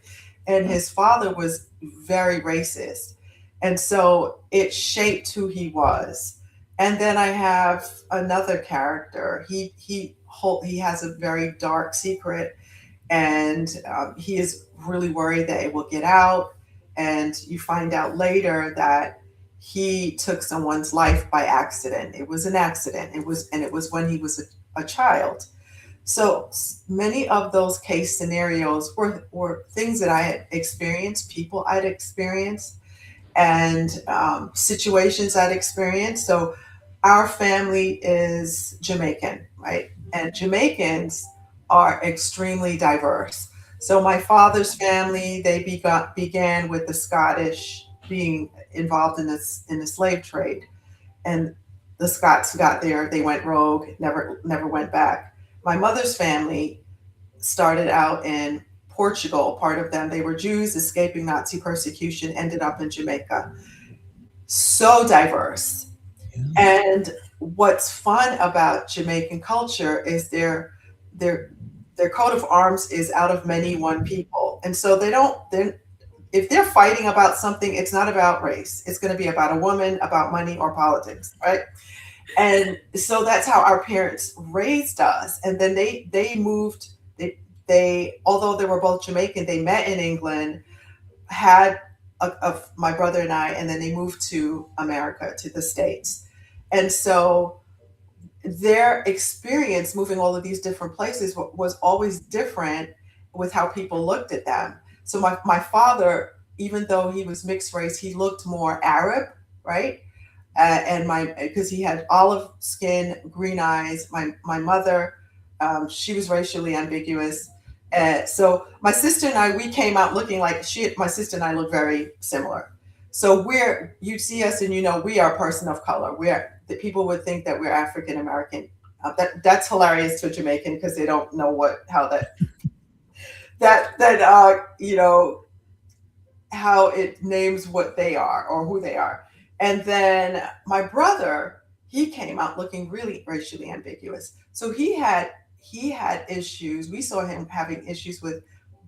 and his father was very racist. And so it shaped who he was. And then I have another character. He has a very dark secret, and he is really worried that it will get out. And you find out later that he took someone's life by accident. It was an accident. It was when he was a child. So many of those case scenarios were things that I had experienced, people I'd experienced, and situations I'd experienced. So our family is Jamaican, right? And Jamaicans are extremely diverse. So my father's family, they began with the Scottish being involved in the slave trade, and the Scots got there, they went rogue, never went back. My mother's family started out in Portugal. Part of them, they were Jews escaping Nazi persecution, ended up in Jamaica. So diverse. Yeah. And what's fun about Jamaican culture is their coat of arms is out of many one people. And so if they're fighting about something, it's not about race. It's going to be about a woman, about money, or politics, right? And so that's how our parents raised us. And then they moved, although they were both Jamaican, they met in England, had my brother and I, and then they moved to America, to the States. And so their experience moving all of these different places was always different with how people looked at them. So my father, even though he was mixed race, he looked more Arab, right? Because he had olive skin, green eyes. My mother, she was racially ambiguous. So my sister and I, we came out looking like my sister and I look very similar. So you see us and we are a person of color. The people would think that we're African American. That's hilarious to a Jamaican because they don't know how it names what they are or who they are. And then my brother, he came out looking really racially ambiguous. So he had issues. We saw him having issues with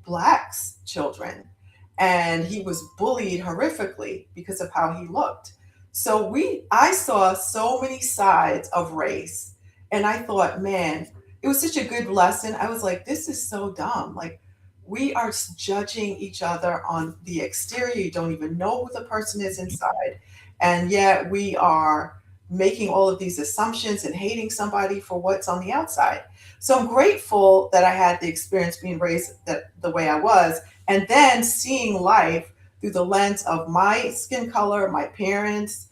Blacks children, and he was bullied horrifically because of how he looked. So I saw so many sides of race, and I thought, man, it was such a good lesson. I was like, this is so dumb. Like, we are judging each other on the exterior. You don't even know who the person is inside. And yet we are making all of these assumptions and hating somebody for what's on the outside. So I'm grateful that I had the experience being raised the way I was, and then seeing life through the lens of my skin color, my parents.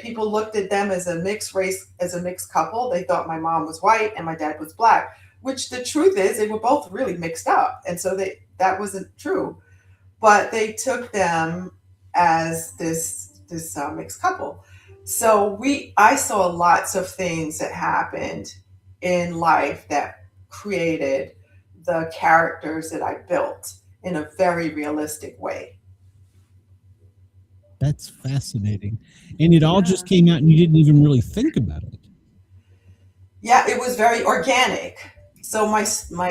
People looked at them as a mixed race, as a mixed couple. They thought my mom was white and my dad was black, which the truth is they were both really mixed up. And so that wasn't true. But they took them as this mixed couple. So I saw lots of things that happened in life that created the characters that I built in a very realistic way. That's fascinating. And it all just came out and you didn't even really think about it. Yeah, it was very organic. So my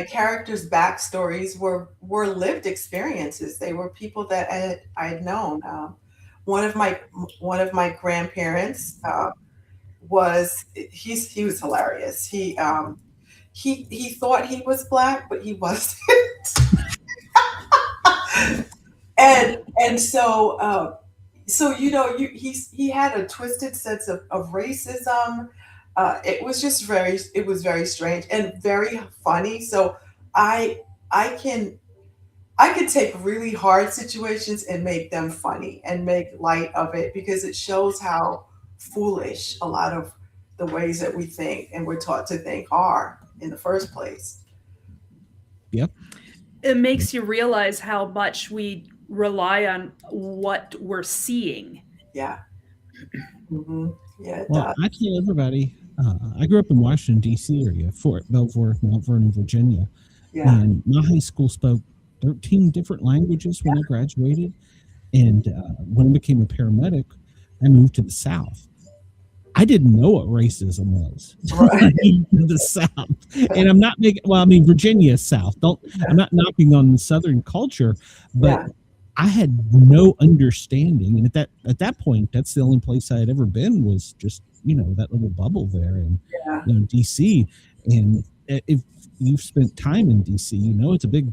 characters' backstories were lived experiences. They were people that I had known. One of my grandparents was hilarious. He thought he was black, but he wasn't. and so he had a twisted sense of racism. It was very strange and very funny. So I could take really hard situations and make them funny and make light of it, because it shows how foolish a lot of the ways that we think and we're taught to think are in the first place. Yep. It makes you realize how much we rely on what we're seeing. Yeah. Mm-hmm. Yeah. Well, I tell everybody, I grew up in Washington, D.C. area, Fort Belvoir, Mount Vernon, Virginia. Yeah. And my high school spoke 13 different languages when I graduated. And when I became a paramedic, I moved to the South. I didn't know what racism was. Right. In the South. And I'm not Virginia is South. I'm not knocking on the Southern culture, but I had no understanding. And at that point, that's the only place I had ever been, was just, that little bubble there in DC. And if you've spent time in DC, it's a big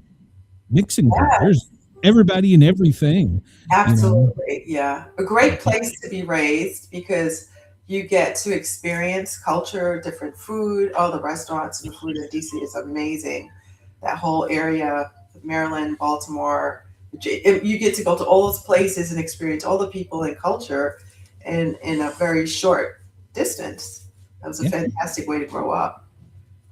mixing pot. There's everybody and everything. Absolutely. Yeah. A great place to be raised, because you get to experience culture, different food. All the restaurants and the food in DC is amazing. That whole area, Maryland, Baltimore, you get to go to all those places and experience all the people and culture in a very short distance. That was a fantastic way to grow up.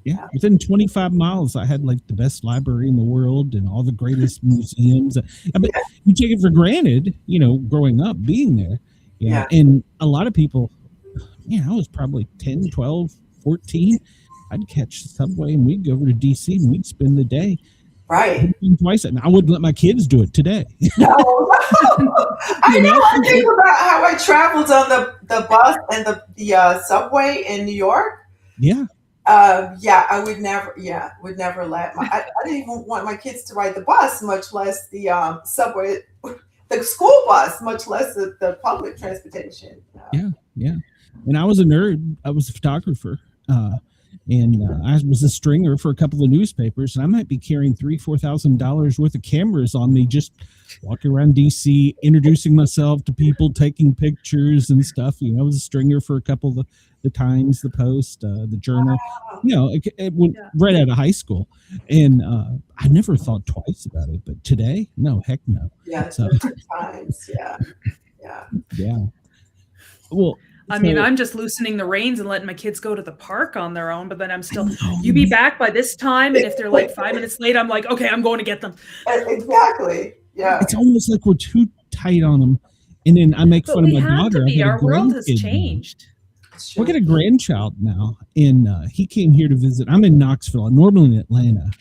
Yeah. Within 25 miles, I had like the best library in the world and all the greatest museums. You take it for granted, growing up, being there. Yeah. And a lot of people, I was probably 10, 12, 14. I'd catch the subway and we'd go over to DC and we'd spend the day. Right. Twice. And I wouldn't let my kids do it today. No. I think about how I traveled on the bus and the subway in New York. Yeah. I would never let I didn't even want my kids to ride the bus, much less the subway, the school bus, much less the public transportation. Yeah. And I was a nerd. I was a photographer. And I was a stringer for a couple of newspapers, and I might be carrying $3,000-$4,000 worth of cameras on me, just walking around DC, introducing myself to people, taking pictures and stuff. I was a stringer for a couple of the Times, the Post, the Journal. It went right out of high school, and I never thought twice about it. But today, no, heck no. Yeah, so, different times. Yeah. Well. I'm just loosening the reins and letting my kids go to the park on their own, but then I'm still, you be back by this time. And if they're like 5 minutes late, I'm like, okay, I'm going to get them. Exactly. Yeah. It's almost like we're too tight on them. And then I make fun of my daughter. Our world has changed. We got a grandchild now, and he came here to visit. I'm in Knoxville. I'm normally in Atlanta,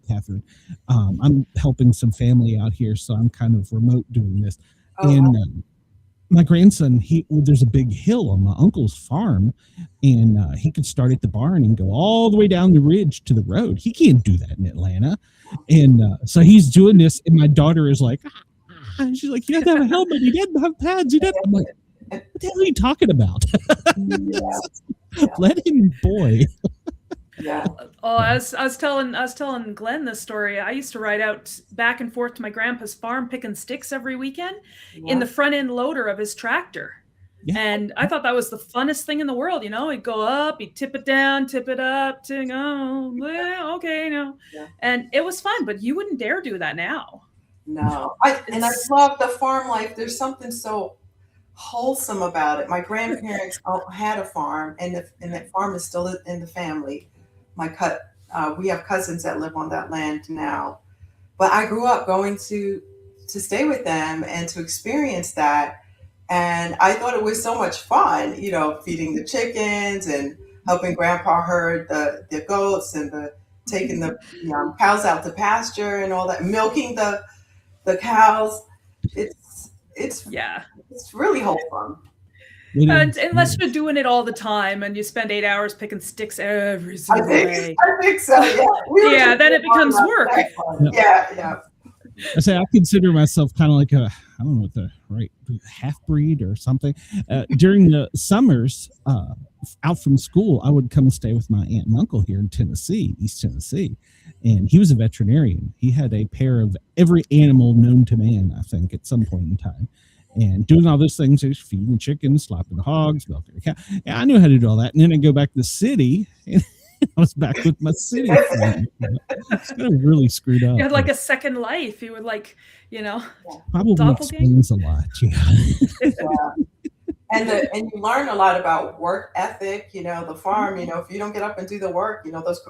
Catherine. I'm helping some family out here, so I'm kind of remote doing this. My grandson, there's a big hill on my uncle's farm, and he could start at the barn and go all the way down the ridge to the road. He can't do that in Atlanta. And so he's doing this, and my daughter is like, she's like, you have to have a helmet. You didn't have pads. You didn't. I'm like, What the hell are you talking about? Yeah. Let him boy. Yeah. Oh, I was telling Glenn this story. I used to ride out back and forth to my grandpa's farm picking sticks every weekend in the front end loader of his tractor. Yeah. And I thought that was the funnest thing in the world. You know, he'd go up, he'd tip it down, tip it up, okay, Yeah. And it was fun, but you wouldn't dare do that now. No. I love the farm life. There's something so wholesome about it. My grandparents had a farm, and that farm is still in the family. We have cousins that live on that land now, but I grew up going to stay with them and to experience that. And I thought it was so much fun, feeding the chickens and helping Grandpa herd the goats and taking the cows out to pasture and all that, milking the cows. It's really wholesome. And unless you're doing it all the time and you spend 8 hours picking sticks every single day. I think so, yeah. Then it becomes work. Yeah. I say I consider myself kind of like I don't know what the right half-breed or something. During the summers, out from school, I would come stay with my aunt and uncle here in Tennessee, East Tennessee. And he was a veterinarian. He had a pair of every animal known to man, I think, at some point in time. And doing all those things, feeding chickens, slapping hogs, milking a cow. Yeah, I knew how to do all that. And then I go back to the city, and I was back with my city friend. It's kind of really screwed up. You had like a second life. You would probably explains a lot. Yeah. And you learn a lot about work ethic. The farm. If you don't get up and do the work, those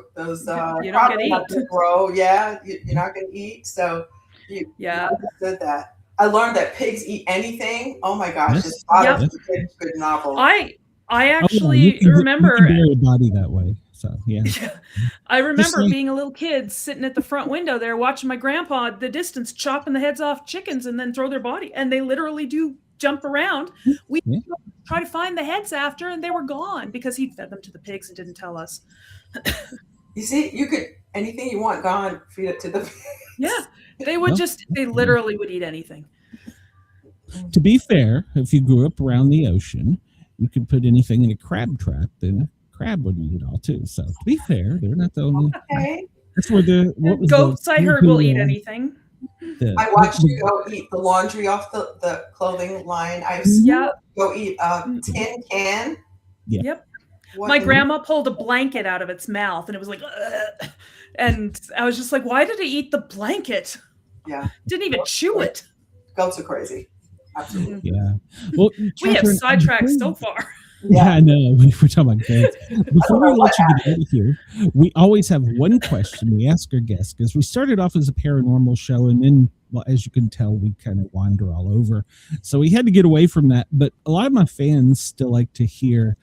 you don't get to grow. Yeah, you're not going to eat. So you understood that. I learned that pigs eat anything. Oh my gosh, it's a good novel. I actually remember you can bury a body that way. So yeah. I remember being a little kid sitting at the front window there watching my grandpa at the distance chopping the heads off chickens and then throw their body. And they literally do jump around. We try to find the heads after, and they were gone because he'd fed them to the pigs and didn't tell us. You see, you could anything you want gone, feed it to the pigs. Yeah. They literally would eat anything. To be fair, if you grew up around the ocean, you could put anything in a crab trap, then a crab would eat it all too. So to be fair, they're not the only. Okay. That's where goats I heard will eat anything. I watched you go eat the laundry off the clothing line. I've go eat a tin can. Yeah. Yep. My grandma pulled a blanket out of its mouth, and it was like, ugh. And I was just like, why did it eat the blanket? Yeah. Didn't even chew it. Goats are crazy. Absolutely. Yeah. Well, we have sidetracked so far. Yeah, I know. We're talking about goats. Before we let you get out of here, we always have one question we ask our guests, because we started off as a paranormal show, and then, well, as you can tell, we kind of wander all over. So we had to get away from that. But a lot of my fans still like to hear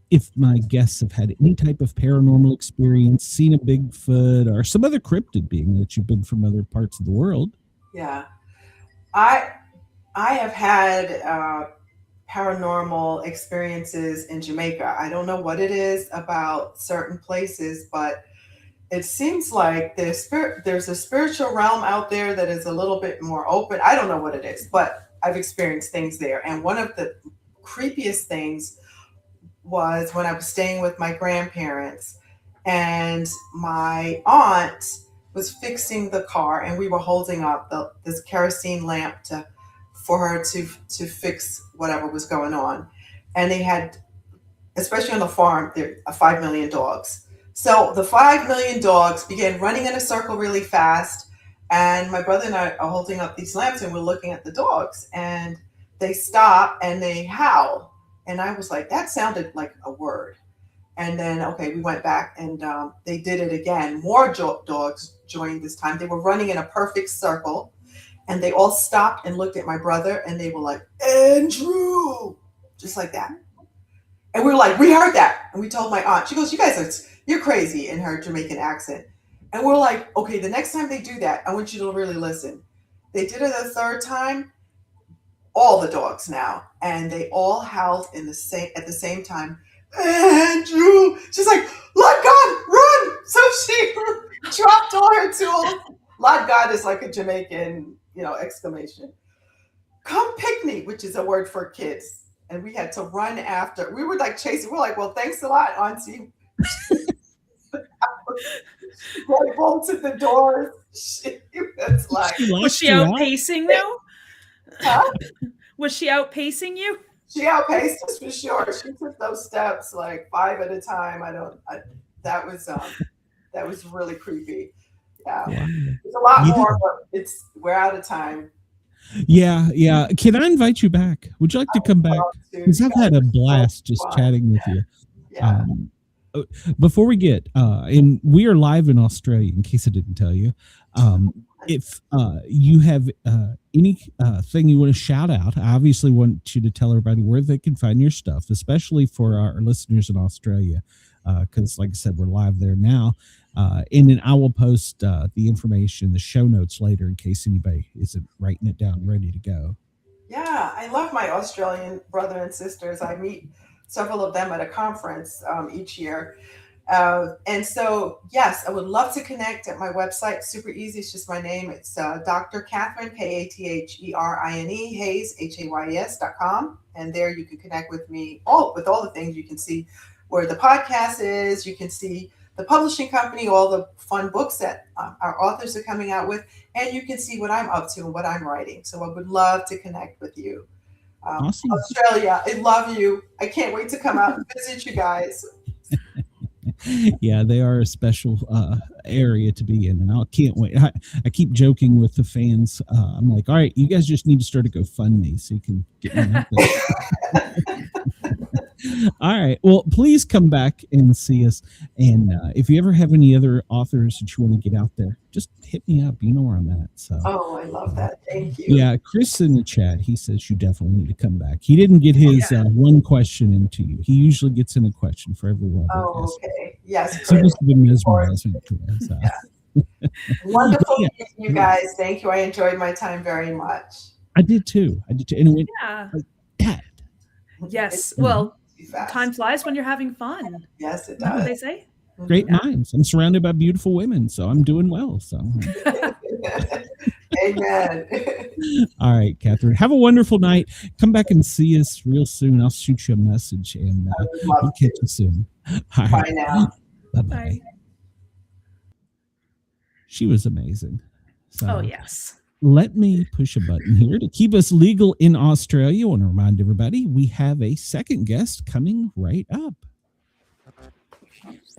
if my guests have had any type of paranormal experience, seen a Bigfoot or some other cryptid being that you've been from other parts of the world. Yeah. I have had paranormal experiences in Jamaica. I don't know what it is about certain places, but it seems like there's a spiritual realm out there that is a little bit more open. I don't know what it is, but I've experienced things there. And one of the creepiest things was when I was staying with my grandparents, and my aunt was fixing the car, and we were holding up this kerosene lamp for her to fix whatever was going on. And they had, especially on the farm, there are 5 million dogs. So the 5 million dogs began running in a circle really fast. And my brother and I are holding up these lamps, and we're looking at the dogs, and they stop and they howl. And I was like, that sounded like a word. And then, we went back, and they did it again. More dogs joined this time. They were running in a perfect circle, and they all stopped and looked at my brother, and they were like, Andrew, just like that. And we were like, we heard that. And we told my aunt. She goes, you're crazy, in her Jamaican accent. And we're like, okay, the next time they do that, I want you to really listen. They did it a third time. All the dogs now, and they all howled at the same time. Andrew, she's like, Lord God, run! So she dropped all her tools. Lord God is like a Jamaican, exclamation. come pick me, which is a word for kids. And we had to run after. We were like chasing. We're like, well, thanks a lot, Auntie. Like bolted the doors. It's like, was she outpacing though? Huh? Was she outpacing you? She outpaced us for sure. She took those steps like 5 at a time. That was really creepy. Yeah. There's a lot more, but we're out of time. Yeah. Can I invite you back? Would you like to come back? Because I've had a blast just chatting with you. Yeah. Before we get, and we are live in Australia, in case I didn't tell you. If you have any thing you want to shout out, I obviously want you to tell everybody where they can find your stuff, especially for our listeners in Australia, because like I said, we're live there now. And then I will post the information, the show notes later in case anybody isn't writing it down, ready to go. Yeah, I love my Australian brother and sisters. I meet several of them at a conference each year. And so, yes, I would love to connect at my website. Super easy. It's just my name. It's Dr. Katherine, Katherine, Hayes, HAYES.com. And there you can connect with me with all the things. You can see where the podcast is. You can see the publishing company, all the fun books that our authors are coming out with. And you can see what I'm up to and what I'm writing. So I would love to connect with you. Awesome. Australia, I love you. I can't wait to come out and visit you guys. Yeah, they are a special area to be in, and I can't wait. I keep joking with the fans. I'm like, all right, you guys just need to start a GoFundMe so you can get me out there. All right. Well, please come back and see us. And if you ever have any other authors that you want to get out there, just hit me up. You know where I'm at. So. Oh, I love that. Thank you. Yeah, Chris in the chat, he says you definitely need to come back. He didn't get his one question into you. He usually gets in a question for everyone. Oh, okay. Yes. So just been mesmerizing. Wonderful meeting you guys. Thank you. I enjoyed my time very much. I did too. And it went like that. Yes. Well, time flies when you're having fun. Yes, it That's does. what they say. Great minds. I'm surrounded by beautiful women, so I'm doing well. So, amen. All right, Katherine. Have a wonderful night. Come back and see us real soon. I'll shoot you a message, and we'll catch you soon. All right. Bye now. Bye. She was amazing. So, oh yes. Let me push a button here to keep us legal in Australia. I want to remind everybody we have a second guest coming right up.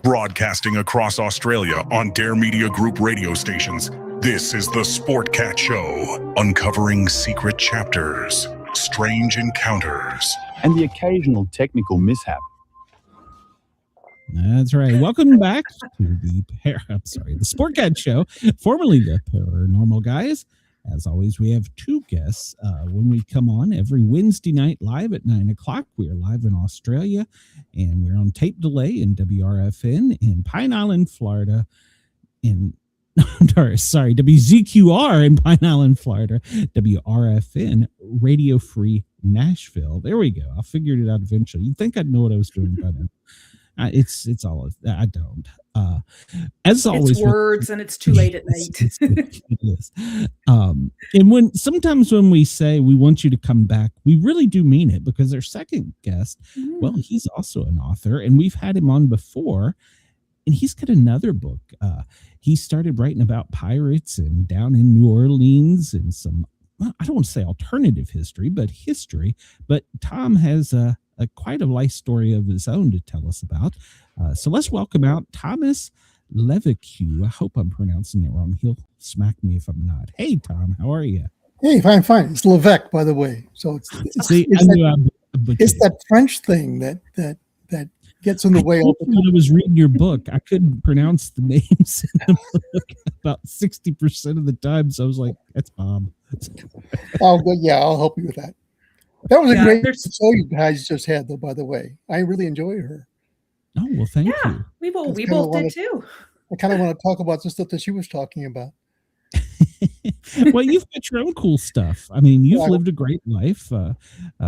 Broadcasting across Australia on Dare Media Group radio stations, this is the Sportcat Show, uncovering secret chapters, strange encounters, and the occasional technical mishap. That's right. Welcome back to the Sportcat Show, formerly the Paranormal Guys. As always, we have two guests when we come on every Wednesday night live at 9 o'clock. We are live in Australia, and we're on tape delay in WRFN in Pine Island, Florida. WZQR in Pine Island, Florida. WRFN, Radio Free Nashville. There we go. I figured it out eventually. You'd think I'd know what I was doing by now. It's all I don't. As always, it's words, and it's too late at night. It is. And sometimes when we say we want you to come back, we really do mean it, because our second guest, well, he's also an author, and we've had him on before, and he's got another book. He started writing about pirates and down in New Orleans and some, I don't want to say alternative history, but history. But Tom has quite a life story of his own to tell us about. So let's welcome out Thomas Leveque. I hope I'm pronouncing it wrong. He'll smack me if I'm not. Hey, Tom, how are you? Hey, fine. It's Leveque, by the way. So it's that French thing that gets in the way all the time. When I was reading your book, I couldn't pronounce the names in the book about 60% of the time. So I was like, that's Bob. Oh, well, yeah, I'll help you with that. That was a great show you guys just had, though, by the way. I really enjoyed her. Oh, well, thank you. We both did too. I kind of want to talk about the stuff that she was talking about. Well, you've got your own cool stuff. I mean, you've lived a great life.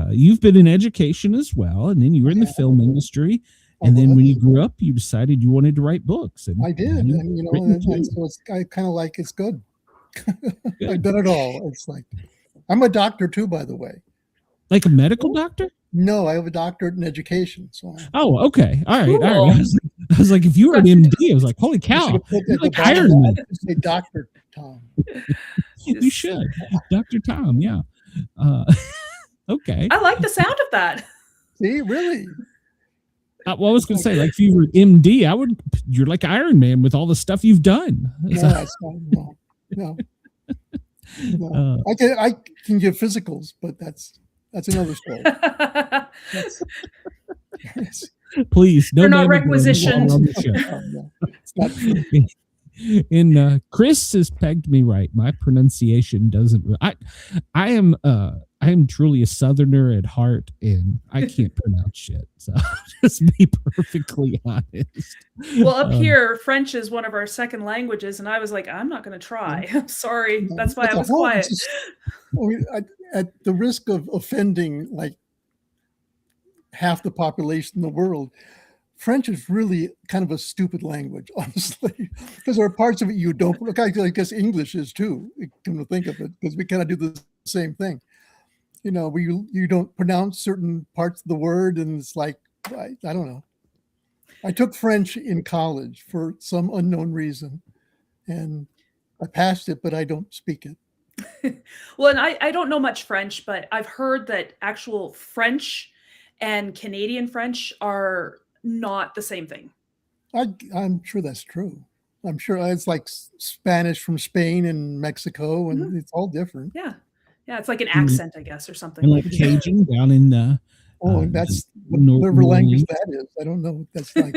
You've been in education as well, and then you were in the film industry. And then when you grew up, you decided you wanted to write books. And I did. And, so I kind of like, it's good. I've done it all. It's like, I'm a doctor too, by the way. Like a medical doctor? No, I have a doctorate in education. So. Oh, okay. All right. Cool. All right. I was like, if you were an MD, I was like, holy cow. You're like Iron Man. Say Dr. Tom. You should. Dr. Tom, yeah. Okay. I like the sound of that. See, really? Well, I was going to say, like, if you were MD, you're like Iron Man with all the stuff you've done. No. I can give physicals, but that's another story. Please, no. They're not requisitioned. No, it's not true. And Chris has pegged me right. My pronunciation doesn't. I am truly a Southerner at heart, and I can't pronounce shit. So just be perfectly honest. Well, up here, French is one of our second languages, and I was like, I'm not going to try. I'm sorry. That's why I was quiet. At the risk of offending like half the population in the world, French is really kind of a stupid language, honestly, because there are parts of it you don't. Look, I guess English is too. Come to think of it, because we kind of do the same thing. You know, where you don't pronounce certain parts of the word, and it's like I don't know. I took French in college for some unknown reason, and I passed it, but I don't speak it. Well, and I don't know much French, but I've heard that actual French and Canadian French are not the same thing. I'm sure that's true. I'm sure it's like Spanish from Spain and Mexico, and it's all different. Yeah, it's like an accent, I guess, or something. And like Cajun down in that's whatever language that is. I don't know what that's like.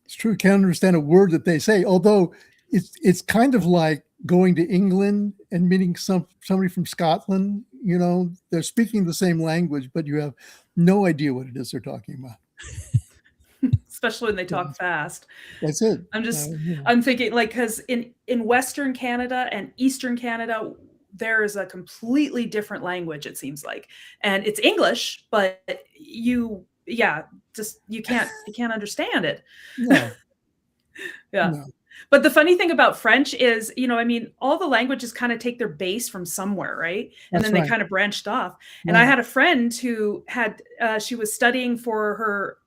It's true. Can't understand a word that they say. Although it's kind of like going to England and meeting somebody from Scotland. You know, they're speaking the same language, but you have no idea what it is they're talking about. Especially when they talk fast. That's it. I'm thinking, like, because in Western Canada and Eastern Canada, there is a completely different language, it seems like, and it's English, but you can't understand it. No. Yeah. No. But the funny thing about French is, all the languages kind of take their base from somewhere, right? And then they kind of branched off. And I had a friend who had, she was studying for her,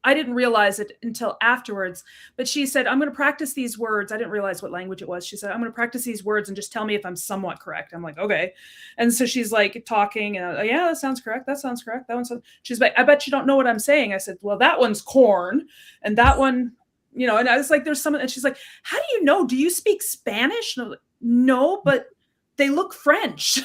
I didn't realize it until afterwards, but she said, I'm going to practice these words. I didn't realize what language it was. She said, I'm going to practice these words and just tell me if I'm somewhat correct. I'm like, okay. And so she's like talking, and yeah, that sounds correct. That sounds correct. That one's, she's like, I bet you don't know what I'm saying. I said, well, that one's corn. And that one, and I was like, there's some, and she's like, how do you know? Do you speak Spanish? And I'm like, no, but they look French.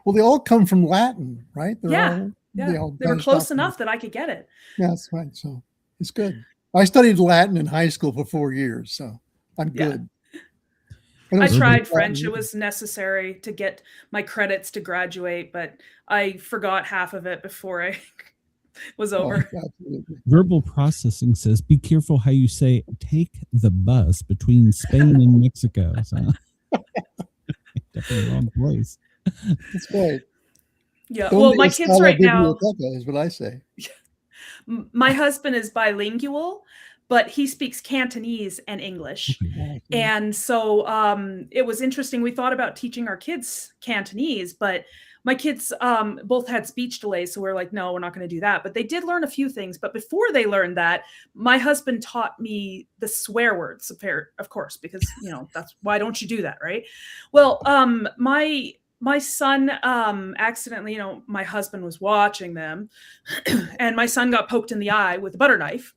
Well, they all come from Latin, right? They were close enough that I could get it. Yeah, that's right. So it's good. I studied Latin in high school for 4 years, so I'm good. I tried French. It was necessary to get my credits to graduate, but I forgot half of it before I was over. Verbal processing says, be careful how you say take the bus between Spain and Mexico. So definitely the wrong place. That's great. Yeah. Well, my kids right now is what I say. My husband is bilingual, but he speaks Cantonese and English. And so it was interesting. We thought about teaching our kids Cantonese, but my kids both had speech delays. So we're like, no, we're not going to do that. But they did learn a few things. But before they learned that, my husband taught me the swear words, of course, because, that's why don't you do that, right? Well, my son accidentally, my husband was watching them, and my son got poked in the eye with a butter knife.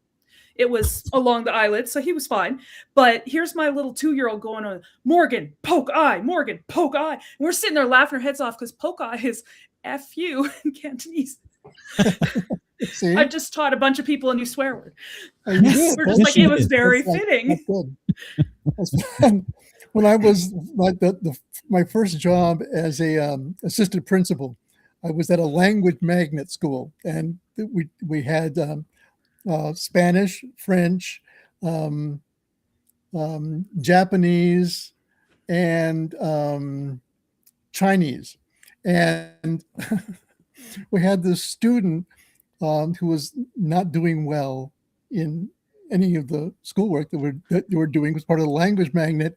It was along the eyelid, so he was fine. But here's my little 2-year-old going on, Morgan, poke eye, Morgan, poke eye. And we're sitting there laughing our heads off because poke eye is F you in Cantonese. I just taught a bunch of people a new swear word. We're just like, it was very fitting. That's good. When I was my first job as a assistant principal, I was at a language magnet school, and we had Spanish, French, Japanese, and Chinese, and we had this student who was not doing well in any of the schoolwork that we were doing. Was part of the language magnet.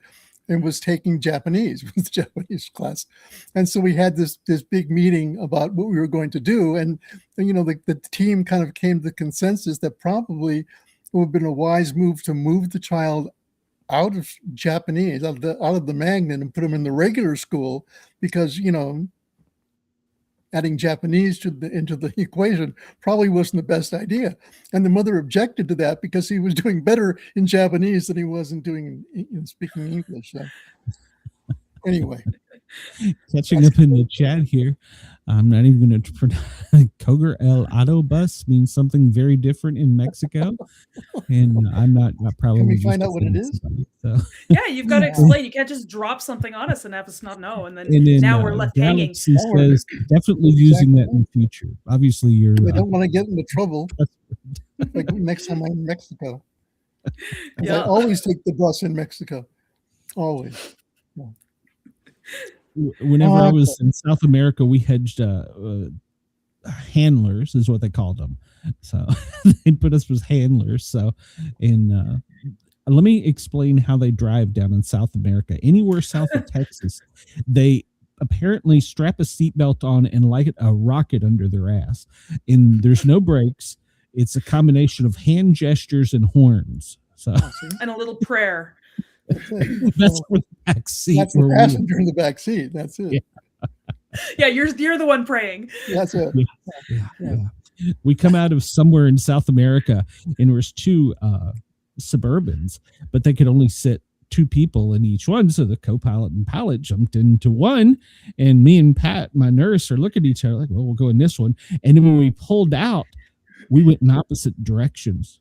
and was taking Japanese with the Japanese class. And so we had this big meeting about what we were going to do. And the team kind of came to the consensus that probably it would have been a wise move to move the child out of Japanese, out of the magnet, and put him in the regular school, because, adding Japanese into the equation probably wasn't the best idea. And the mother objected to that because he was doing better in Japanese than he was in speaking English. So anyway. Catching up in the chat here. I'm not even going to pronounce Coger el Autobus means something very different in Mexico. And I'm not probably. Can we find out what it is? So. Yeah, you've got to explain. You can't just drop something on us and have us not know. And then now we're left hanging. Galaxy says definitely using that in the future. Obviously, you're. We don't want to get into trouble. Like next time I'm in Mexico. Yeah. I always take the bus in Mexico. Always. Yeah. Whenever I was in South America, we hedged handlers, is what they called them. So they put us as handlers. So, let me explain how they drive down in South America. Anywhere south of Texas, they apparently strap a seatbelt on and light a rocket under their ass. And there's no brakes. It's a combination of hand gestures and horns. So and a little prayer. That's for the back seat. That's the passenger in the back seat. That's it. Yeah, you're the one praying. That's it. Yeah. We come out of somewhere in South America, and there's two Suburbans, but they could only sit two people in each one. So the co-pilot and pilot jumped into one, and me and Pat, my nurse, are looking at each other like, well, we'll go in this one. And then when we pulled out, we went in opposite directions.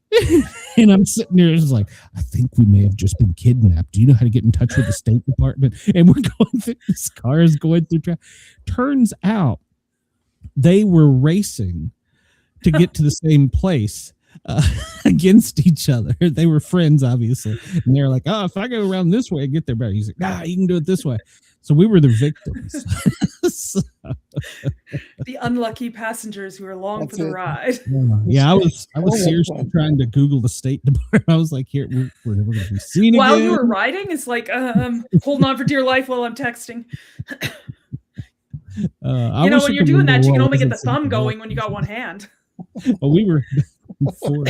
And I'm sitting there just like, I think we may have just been kidnapped. Do you know how to get in touch with the State Department? And we're going through, this car is going through traffic. Turns out they were racing to get to the same place against each other. They were friends, obviously. And they're like, oh, if I go around this way, I get there better. He's like, nah, you can do it this way. So we were the victims. The unlucky passengers who were along for the ride. Yeah, I was seriously trying to Google the State Department. I was like, here, we're never going to be seen while again. You were riding, it's like, holding on for dear life while I'm texting. When you're doing that, you can only get the thumb going when you got one hand. Well, we were before.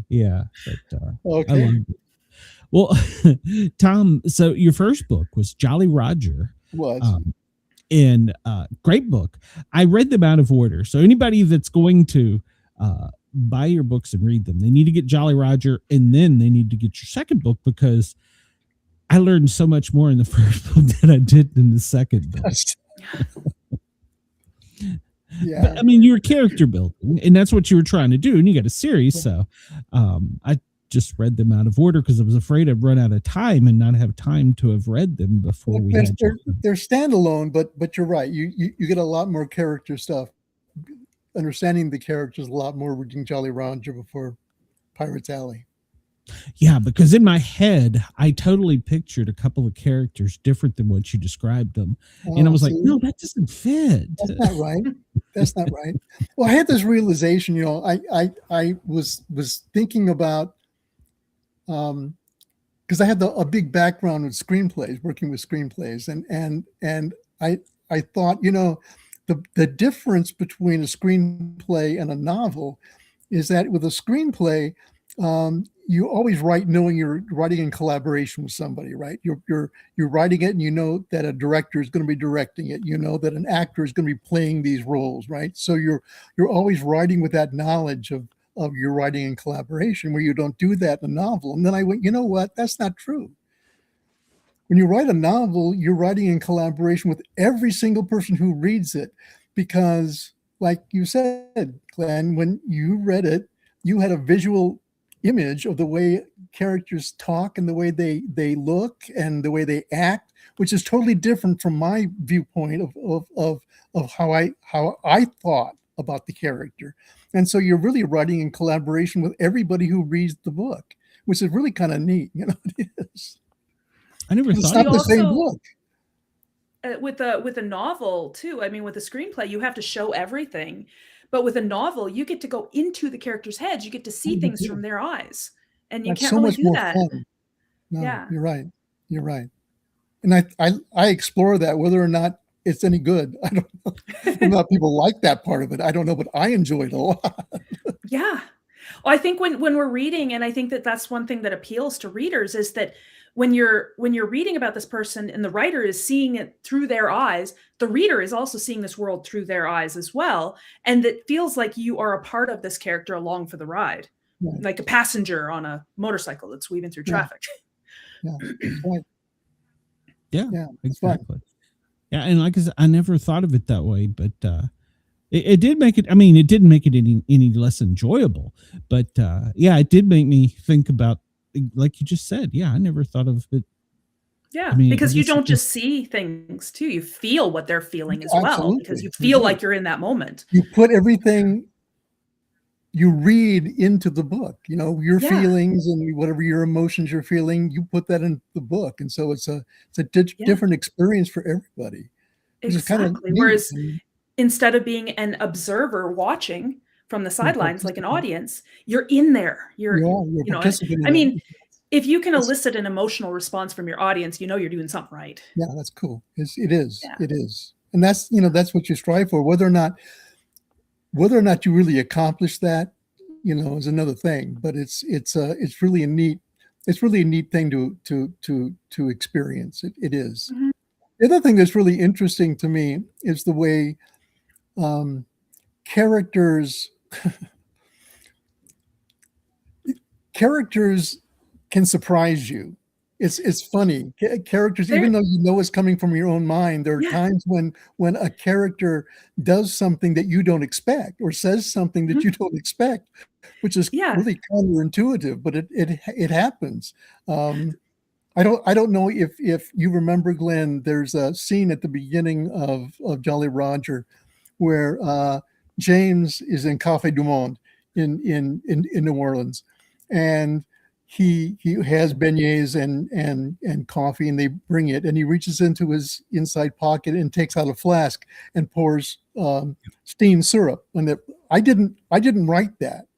Yeah. But, okay. Well, Tom, so your first book was Jolly Roger. And great book. I read them out of order. So anybody that's going to buy your books and read them, they need to get Jolly Roger, and then they need to get your second book, because I learned so much more in the first book than I did in the second book. Yeah. But, I mean, you were character building, and that's what you were trying to do, and you got a series. So I just read them out of order because I was afraid I'd run out of time and not have time to have read them before we had. They're standalone, but you're right. You get a lot more character stuff. Understanding the characters a lot more reading Jolly Roger before Pirates Alley. Yeah, because in my head, I totally pictured a couple of characters different than what you described them. And I was like, no, that doesn't fit. That's not right. That's not right. Well, I had this realization, I was thinking about, because I had a big background with screenplays, working with screenplays. And I thought, the difference between a screenplay and a novel is that with a screenplay, you always write knowing you're writing in collaboration with somebody, right? You're writing it, and you know that a director is going to be directing it. You know that an actor is going to be playing these roles, right? So you're always writing with that knowledge of your writing in collaboration, where you don't do that in a novel. And then I went, you know what? That's not true. When you write a novel, you're writing in collaboration with every single person who reads it, because, like you said, Glenn, when you read it, you had a visual image of the way characters talk and the way they look and the way they act, which is totally different from my viewpoint of how I thought about the character. And so you're really writing in collaboration with everybody who reads the book, which is really kind of neat. It is. I never thought it's not the same book. With a novel too. I mean, with a screenplay, you have to show everything. But with a novel, you get to go into the characters' heads. You get to see things from their eyes, and you can't really do that. No, yeah, you're right. You're right. And I explore that, whether or not it's any good. I don't know. Whether or not people like that part of it, I don't know, but I enjoy it a lot. Yeah. Well, I think when we're reading, and I think that that's one thing that appeals to readers, is that when you're reading about this person and the writer is seeing it through their eyes, the reader is also seeing this world through their eyes as well. And it feels like you are a part of this character along for the ride, Right. like a passenger on a motorcycle that's weaving through traffic. Yeah. Right. Yeah, Yeah, exactly. Yeah, and like I said, I never thought of it that way, but it did make it. I mean, it didn't make it any less enjoyable, but yeah, it did make me think about, like you just said. Yeah, I never thought of it. Yeah, I mean, because you don't just see things too; you feel what they're feeling as well, Absolutely. because you feel like you're in that moment. You put everything you read into the book, your Yeah. feelings and whatever your emotions you're feeling, you put that in the book. And so it's a different experience for everybody. Which is kind of Exactly. neat. Whereas instead of being an observer watching from the sidelines, like an audience, you're in there. You're participating. I mean, if you can elicit an emotional response from your audience, you're doing something right. Yeah, that's cool. It is. Yeah. It is. And that's what you strive for. Whether or not you really accomplish that, is another thing. But it's really a neat thing to experience. It is. Mm-hmm. The other thing that's really interesting to me is the way characters can surprise you. It's funny. Characters, even though you know it's coming from your own mind, there are times when a character does something that you don't expect, or says something that you don't expect, which is really counterintuitive, but it happens. I don't know if you remember, Glenn. There's a scene at the beginning of Jolly Roger where James is in Café du Monde in New Orleans, and he has beignets and coffee, and they bring it, and he reaches into his inside pocket and takes out a flask and pours steamed syrup. And I didn't write that.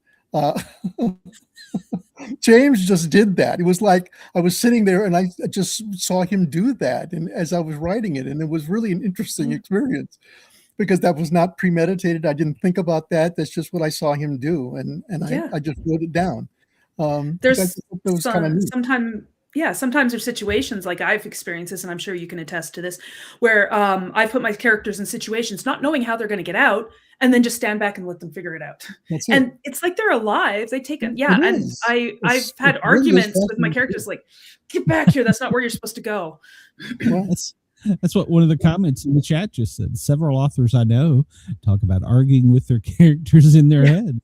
James just did that. It was like I was sitting there and I just saw him do that, and as I was writing it, and it was really an interesting experience because that was not premeditated. I didn't think about that. That's just what I saw him do, and I just wrote it down. There's sometimes there's situations, like I've experienced this, and I'm sure you can attest to this, where I put my characters in situations not knowing how they're going to get out, and then just stand back and let them figure it out. And it's like they're alive. They take it. Yeah. And I've had arguments with my characters, like, get back here. That's not where you're supposed to go. Well, that's what one of the comments in the chat just said. Several authors I know talk about arguing with their characters in their head.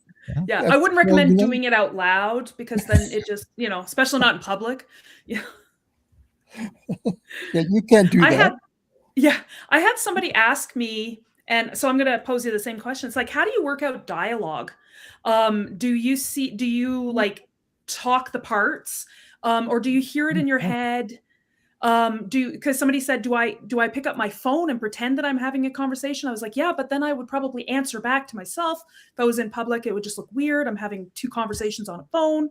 Yeah, I wouldn't recommend doing it out loud, because then it just, especially not in public. Yeah, you can't do that. I had somebody ask me, and so I'm going to pose you the same question. It's like, how do you work out dialogue? Do you like talk the parts, or do you hear it in your head? Because somebody said, do I pick up my phone and pretend that I'm having a conversation? I was like, yeah, but then I would probably answer back to myself. If I was in public, it would just look weird. I'm having two conversations on a phone,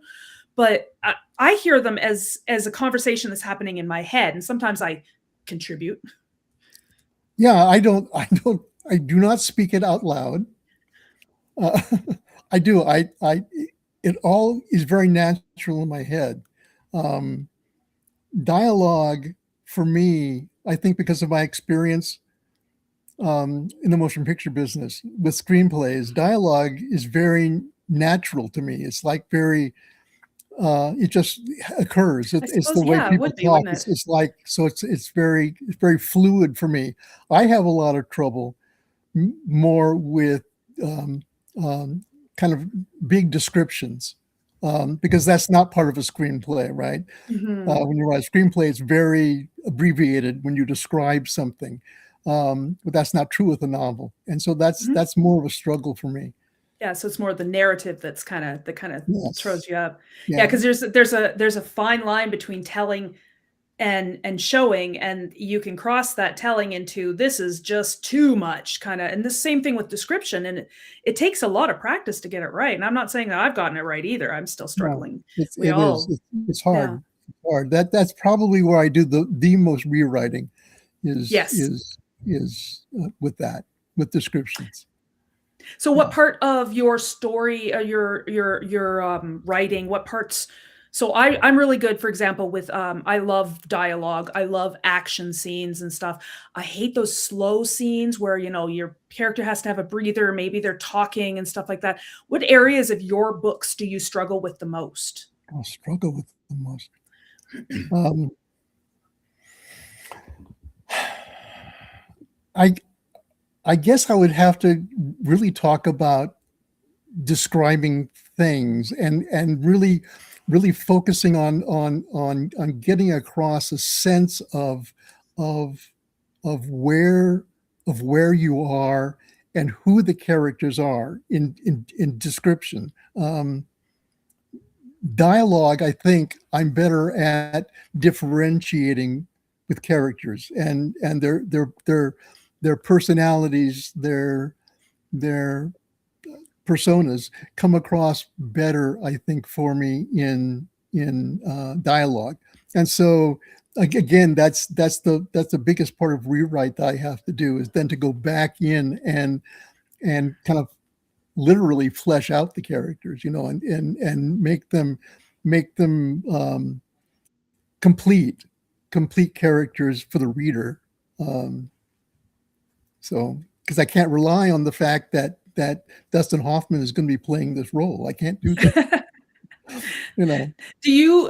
but I hear them as a conversation that's happening in my head. And sometimes I contribute. Yeah, I do not speak it out loud. I do. It all is very natural in my head. Dialogue for me, I think because of my experience in the motion picture business with screenplays, dialogue is very natural to me. It's like very, it just occurs. It's the way people talk. It's like, so it's very fluid for me. I have a lot of trouble more with kind of big descriptions. Because that's not part of a screenplay, right? Mm-hmm. When you write a screenplay, it's very abbreviated when you describe something, but that's not true with a novel, and so that's more of a struggle for me. Yeah, so it's more the narrative that kind of throws you up. Yeah, because there's a fine line between telling and showing, and you can cross that telling into this is just too much kind of, and the same thing with description, and it takes a lot of practice to get it right. And I'm not saying that I've gotten it right either. I'm still struggling. It's hard. Yeah. It's hard. That's probably where I do the most rewriting is with descriptions. So what part of your story, your writing, what parts? So I'm really good, for example, with I love dialogue. I love action scenes and stuff. I hate those slow scenes where, your character has to have a breather, maybe they're talking and stuff like that. What areas of your books do you struggle with the most? I'll struggle with the most. I guess I would have to really talk about describing things and really focusing on getting across a sense of where you are and who the characters are in description. Dialogue, I think I'm better at differentiating with characters and their personalities, their personas come across better, I think, for me in dialogue. And so again, that's the biggest part of rewrite that I have to do, is then to go back in and kind of literally flesh out the characters, and make them complete characters for the reader. So, because I can't rely on the fact that Dustin Hoffman is going to be playing this role. I can't do that. Do you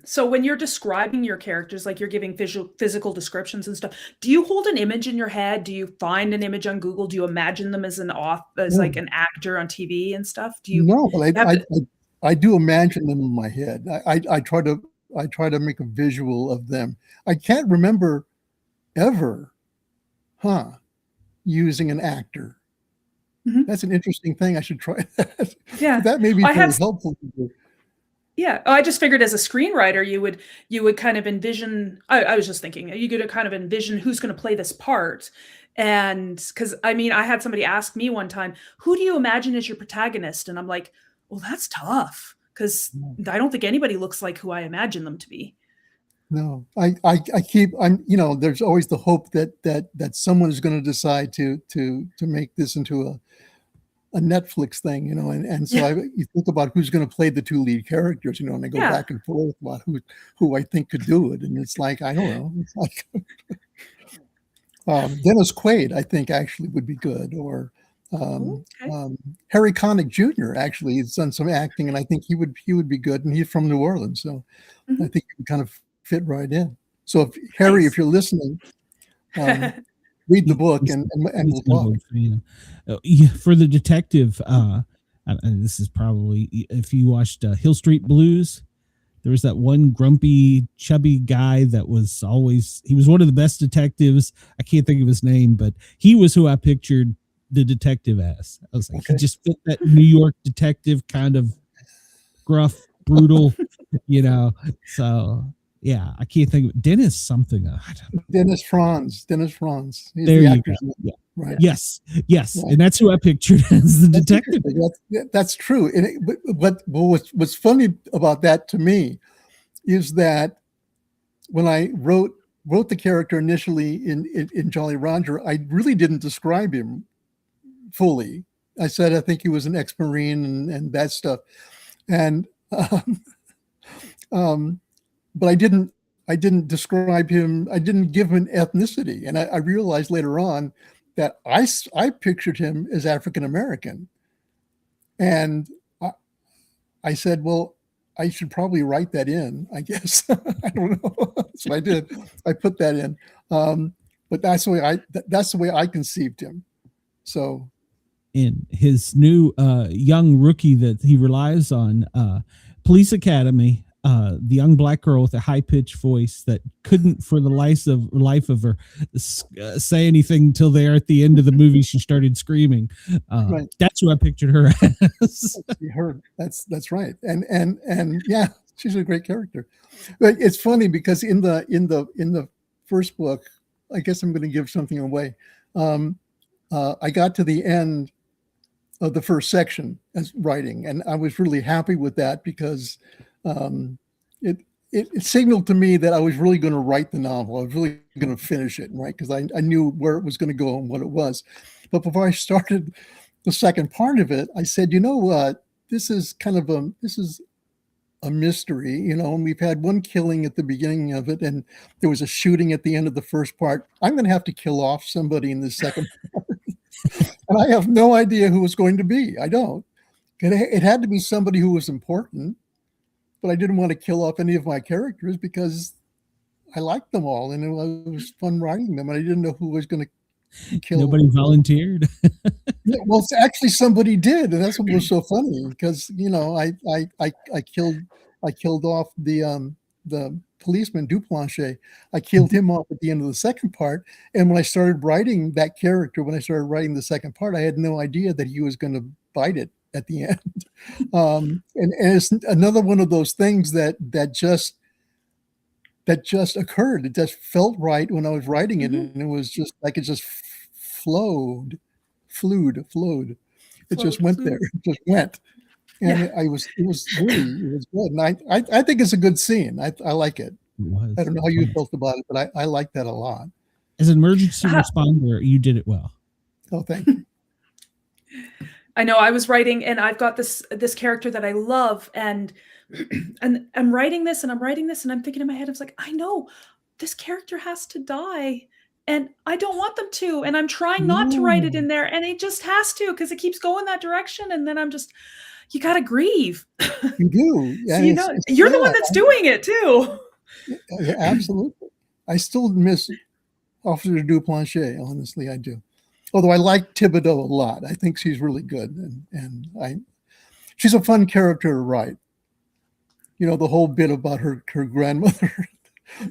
so when you're describing your characters, like you're giving physical descriptions and stuff, do you hold an image in your head? Do you find an image on Google? Do you imagine them as like an actor on TV and stuff? Do you? No, but I do imagine them in my head. I try to make a visual of them. I can't remember ever using an actor. Mm-hmm. That's an interesting thing. I should try that. Yeah, that may be very helpful. Yeah, I just figured as a screenwriter, you would kind of envision. I was just thinking you could kind of envision who's going to play this part, and because I had somebody ask me one time, "Who do you imagine as your protagonist?" And I'm like, "Well, that's tough because I don't think anybody looks like who I imagine them to be." No, there's always the hope that someone is going to decide to make this into a Netflix thing, and so you think about who's going to play the two lead characters, and I go back and forth about who I think could do it, and it's like, I don't know, it's like Dennis Quaid, I think actually would be good, or Harry Connick Jr. actually has done some acting, and I think he would be good, and he's from New Orleans, so I think he would kind of fit right in. So Harry, if you're listening, read the book and we'll talk. For the detective, this is probably, if you watched Hill Street Blues, there was that one grumpy, chubby guy that was he was one of the best detectives. I can't think of his name, but he was who I pictured the detective as. I was like, he just fit that New York detective kind of gruff, brutal, so. Yeah, I can't think of Dennis something. Dennis Franz. He's there you go. Yeah. Right. Yes. Yeah. And that's who I pictured as the detective. That's true. But what's funny about that to me is that when I wrote the character initially in Jolly Roger, I really didn't describe him fully. I said I think he was an ex-Marine and that stuff, and but I didn't describe him. I didn't give him an ethnicity. And I realized later on that I pictured him as African-American. And I said, well, I should probably write that in, I guess. I don't know. So I did. I put that in. But that's the way I conceived him. So in his new young rookie that he relies on, Police Academy, the young black girl with a high-pitched voice that couldn't for the life of her say anything until there at the end of the movie she started screaming. Right. That's who I pictured her as. That's right. And yeah, she's a great character. But it's funny because in the first book, I guess I'm going to give something away. I got to the end of the first section as writing, and I was really happy with that because it signaled to me that I was really going to write the novel. I was really going to finish it, right? Because I knew where it was going to go and what it was. But before I started the second part of it, I said, you know what? This is a mystery, and we've had one killing at the beginning of it, and there was a shooting at the end of the first part. I'm going to have to kill off somebody in the second part. And I have no idea who it's going to be. I don't. It had to be somebody who was important, but I didn't want to kill off any of my characters because I liked them all, and it was fun writing them, and I didn't know who was going to kill. Nobody volunteered. Yeah, well, actually, somebody did, and that's what was so funny because I killed off the policeman Duplanche. I killed him off at the end of the second part, and when I started writing that character, when I started writing the second part, I had no idea that he was going to bite it at the end. And it's another one of those things that just occurred. It just felt right when I was writing it, and it was just like it just flowed. It just went there. It just went, and it was good. And I think it's a good scene. I like it. I don't know how you felt about it, but I like that a lot. As an emergency responder, you did it well. Oh, thank you. I know I was writing, and I've got this character that I love, and I'm writing this, and I'm thinking in my head, I was like, I know this character has to die. And I don't want them to. And I'm trying not to write it in there. And it just has to because it keeps going that direction. And then I'm just, you got to grieve. You do. So you're the one that's doing it too. Yeah, absolutely. I still miss Officer Duplanche. Honestly, I do. Although I like Thibodeau a lot. I think she's really good. And she's a fun character to write. The whole bit about her grandmother.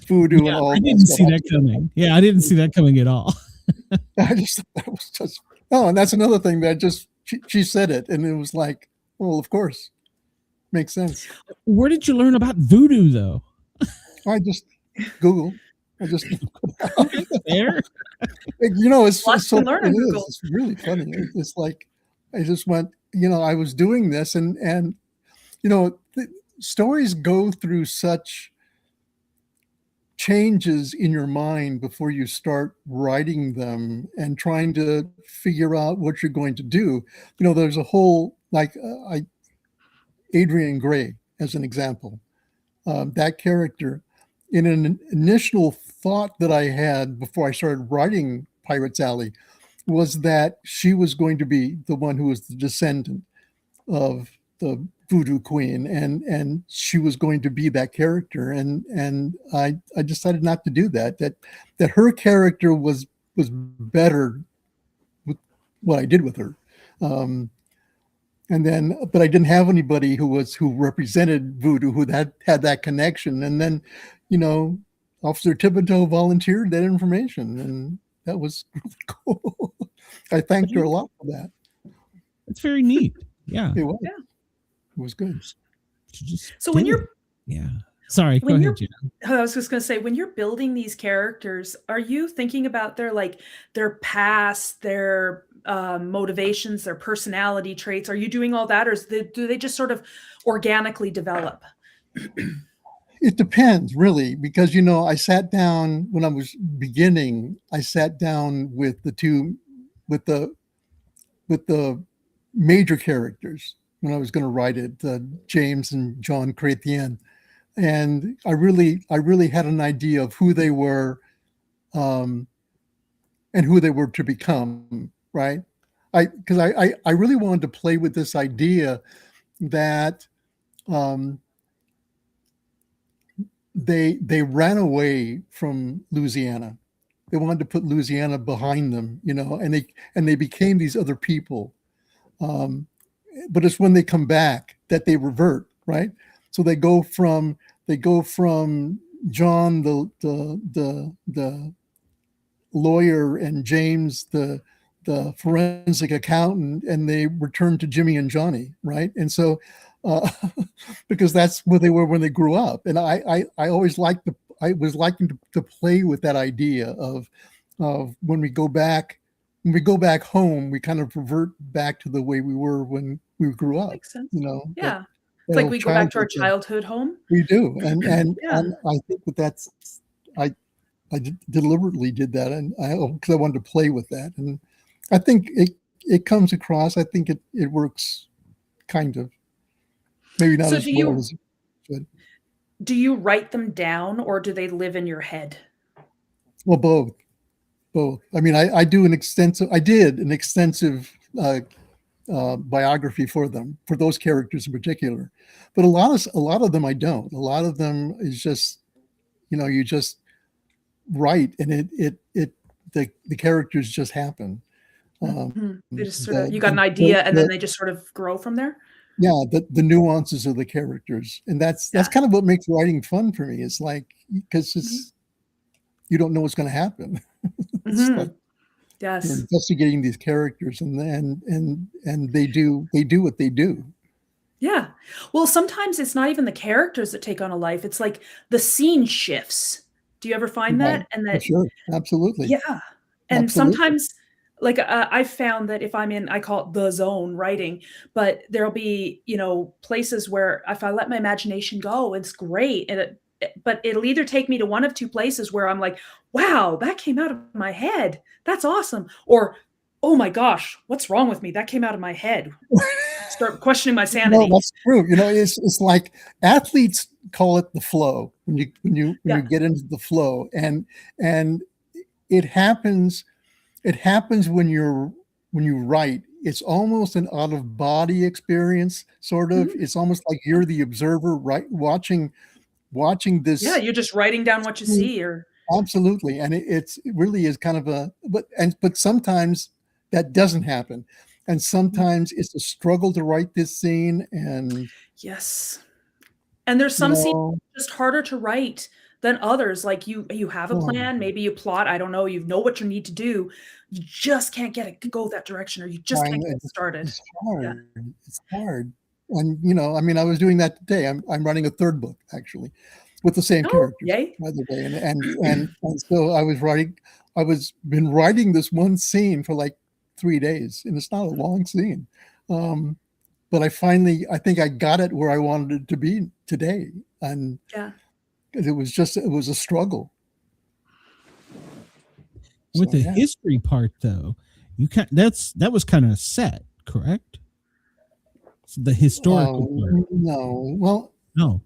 Voodoo and all. I didn't see that coming. Yeah, I didn't see that coming at all. That was just and that's another thing that she said it, and it was like, well, of course, makes sense. Where did you learn about voodoo, though? I just Google. There. It's so funny. It's really funny. It's like I just went. I was doing this, and the stories go through such changes in your mind before you start writing them and trying to figure out what you're going to do. There's a whole Adrian Gray as an example. That character, in an initial thought that I had before I started writing Pirates Alley, was that she was going to be the one who was the descendant of the Voodoo Queen, and she was going to be that character, and I decided not to do that. That her character was better with what I did with her, but I didn't have anybody who represented Voodoo who had that connection, and then Officer Thibodeau volunteered that information, and that was really cool. I thanked her a lot for that. It's very neat. Yeah, it was. Yeah. It was good. So when you're sorry, go ahead, Gina. I was just going to say, when you're building these characters, are you thinking about their past, their motivations, their personality traits? Are you doing all that, or do they just sort of organically develop? It depends, really, because I sat down when I was beginning. I sat down with the major characters when I was going to write it, James and John Chretien, and I really had an idea of who they were, and who they were to become. Right? Because I really wanted to play with this idea that they ran away from Louisiana. They wanted to put Louisiana behind them, and they became these other people. But it's when they come back that they revert, right? So they go from John the lawyer and James the forensic accountant, and they return to Jimmy and Johnny, right? And so because that's what they were when they grew up, and I always was liking to play with that idea of when we go back home, we kind of revert back to the way we were when we grew up. Makes sense. Yeah. It's like we go back to our childhood. childhood home. We do, and Yeah. and I think that's I deliberately did that, and because I wanted to play with that, and I think it comes across. I think it works, kind of, maybe not So as do you well as it should. do you write them down, or do they live in your head? Well, both. I mean, I did an extensive biography for them, for those characters in particular, but a lot of them I don't. A lot of them is just, you just write, and the characters just happen. They just sort of, you got an idea, and then they just sort of grow from there. Yeah, the nuances of the characters, and that's kind of what makes writing fun for me. It's like, because you don't know what's going to happen. It's like you're Yes. investigating these characters, and they do what they do. Yeah. Well, sometimes it's not even the characters that take on a life. It's like the scene shifts. Do you ever find Right. that? And that, Sure, absolutely. yeah. And Absolutely. sometimes, like, I've found that if I'm in, I call it the zone writing, but there'll be, places where if I let my imagination go, it's great. But it'll either take me to one of two places where I'm like, wow, that came out of my head. That's awesome. Or, oh my gosh, what's wrong with me? That came out of my head. Start questioning my sanity. No, that's true. It's like athletes call it the flow, when you get into the flow, and it happens when you write. It's almost an out of body experience, sort of. It's almost like you're the observer, right, watching this. Yeah, you're just writing down what you see, or Absolutely, and it really is kind of but sometimes that doesn't happen, and sometimes it's a struggle to write this scene, and yes. And there's some scenes just harder to write than others. Like you have a plan, maybe you plot, I don't know, you know what you need to do. You just can't get it to go that direction, or you just can't get started. It's hard. Yeah. It's hard. And I mean, I was doing that today. I'm writing a third book, actually, with the same characters, yay. by the way. And so I was been writing this one scene for like 3 days, and it's not a long scene. But I think I got it where I wanted it to be today. And it was a struggle. With the history part, though, that was kind of set, correct? The historical part. No. Well, no.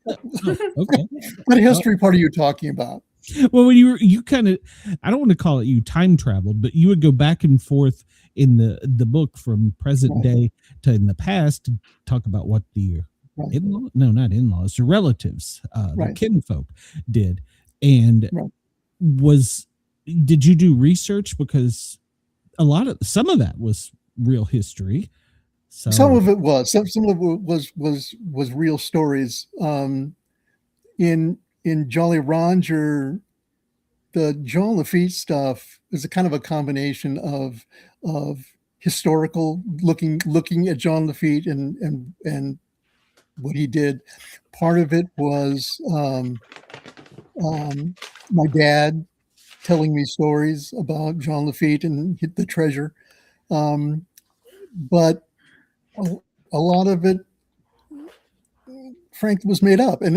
Okay. What history part are you talking about? Well, when you kind of, I don't want to call it you time traveled, but you would go back and forth in the book from present day to in the past to talk about what the not in-laws, the relatives, the kinfolk did. And did you do research? Because some of that was real history. So some of it was, some of it was real stories. In Jolly Roger, the Jean Lafitte stuff is a kind of a combination of historical looking at Jean Lafitte and what he did. Part of it was my dad telling me stories about Jean Lafitte and the treasure, but a lot of it, Frank, was made up, and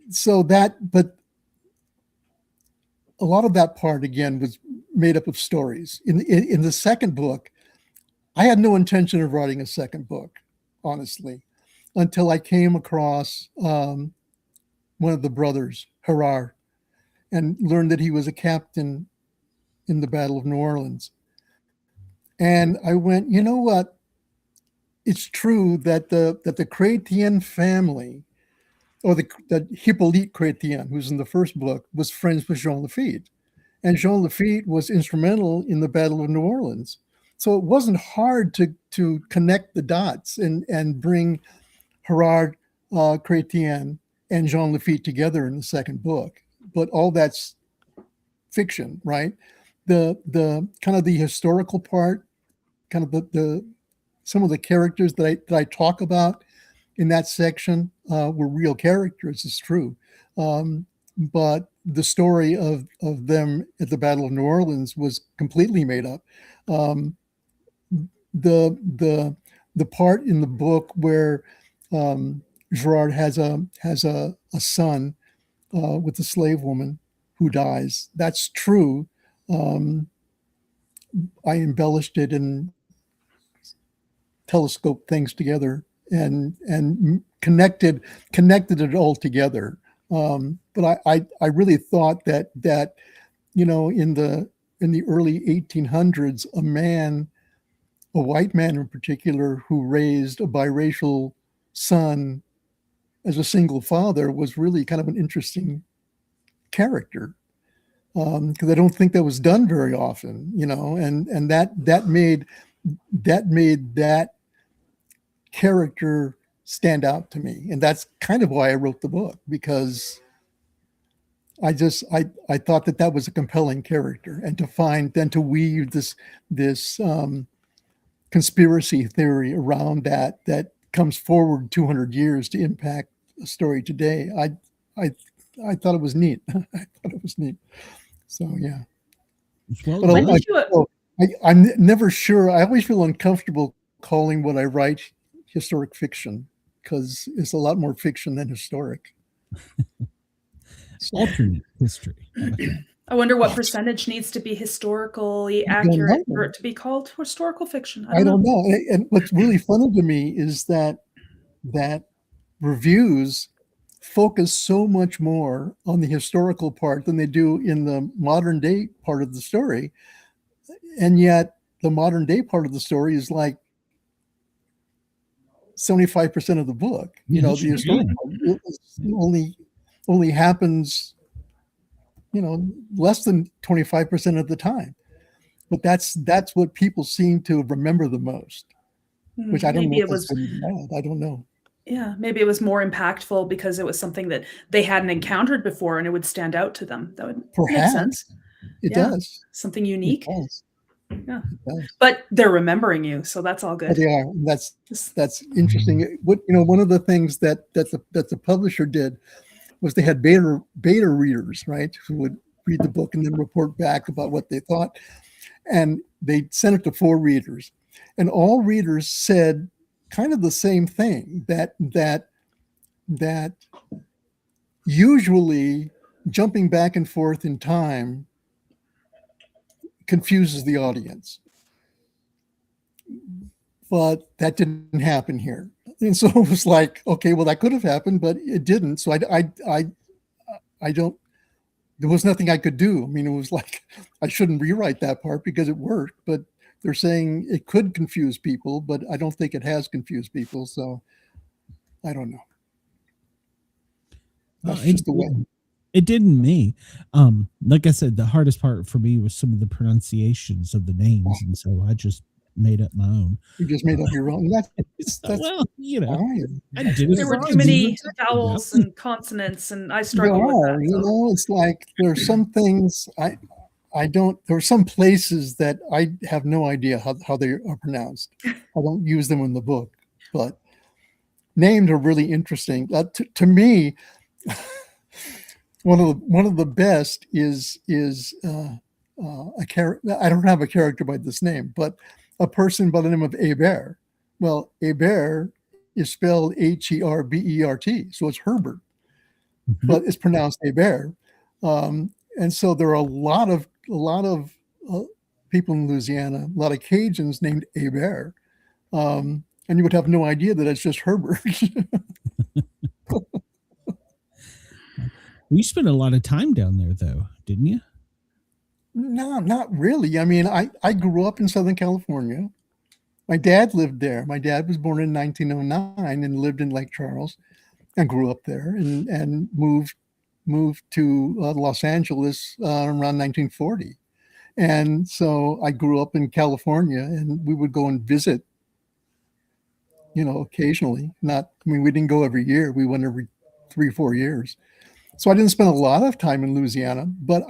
so that, but a lot of that part again was made up of stories. In the second book, I had no intention of writing a second book, honestly, until I came across one of the brothers, Gerard, and learned that he was a captain in the Battle of New Orleans. And I went, you know what? It's true that the Chretien family, or the Hippolyte Chretien, who's in the first book, was friends with Jean Lafitte. And Jean Lafitte was instrumental in the Battle of New Orleans. So it wasn't hard to connect the dots and bring Gerard Chretien and Jean Lafitte together in the second book. But all that's fiction, right? The kind of the historical part, kind of the some of the characters that I talk about in that section were real characters, it's true. But the story of them at the Battle of New Orleans was completely made up. the part in the book where Gerard has a son with a slave woman who dies. That's true. I embellished it and telescoped things together and connected it all together. But I really thought that in the early 1800s, a white man in particular, who raised a biracial son as a single father was really kind of an interesting character, because I don't think that was done very often, and that made that character stand out to me. And that's kind of why I wrote the book, because I thought that was a compelling character, and to weave this conspiracy theory around that comes forward 200 years to impact a story today. I thought it was neat. I thought it was neat. So yeah. Well, but I'm never sure. I always feel uncomfortable calling what I write historic fiction, because it's a lot more fiction than historic. alternate history. I wonder what percentage needs to be historically accurate for it to be called historical fiction. I don't know. And what's really funny to me is that reviews focus so much more on the historical part than they do in the modern day part of the story. And yet the modern day part of the story is like 75% of the book. The historical only happens, less than 25% of the time. But that's what people seem to remember the most, which I don't know. I don't know. Yeah, maybe it was more impactful because it was something that they hadn't encountered before, and it would stand out to them. That would make sense. It does. Something unique. It does. Yeah, it does. But they're remembering you, so that's all good. Yeah, that's interesting. One of the things that the publisher did was they had beta readers, right, who would read the book and then report back about what they thought, and they sent it to 4 readers, and all readers said kind of the same thing, that usually jumping back and forth in time confuses the audience. But that didn't happen here. And so it was like, okay, well, that could have happened, but it didn't. So I don't, there was nothing I could do. I mean, it was like, I shouldn't rewrite that part because it worked, but they're saying it could confuse people, but I don't think it has confused people. So I don't know. That's just the way. It didn't me. Like I said, the hardest part for me was some of the pronunciations of the names, and so I just made up my own. You just made up your own. That's well, there were too many vowels and consonants, and I struggled with that. So. It's like there are some things I don't. There are some places that I have no idea how they are pronounced. I don't use them in the book, but named are really interesting. To me, one of the best is a character. I don't have a character by this name, but a person by the name of Hebert. Well, Hebert is spelled Herbert, so it's Herbert, but it's pronounced Hebert. And so there are a lot of people in Louisiana, a lot of Cajuns named Hebert, and you would have no idea that it's just Herbert. You spent a lot of time down there, though, didn't you? No, not really. I mean, I grew up in Southern California. My dad lived there. My dad was born in 1909 and lived in Lake Charles and grew up there and moved to Los Angeles around 1940. And so I grew up in California, and we would go and visit, occasionally. We didn't go every year. We went every 3-4 years. So I didn't spend a lot of time in Louisiana, but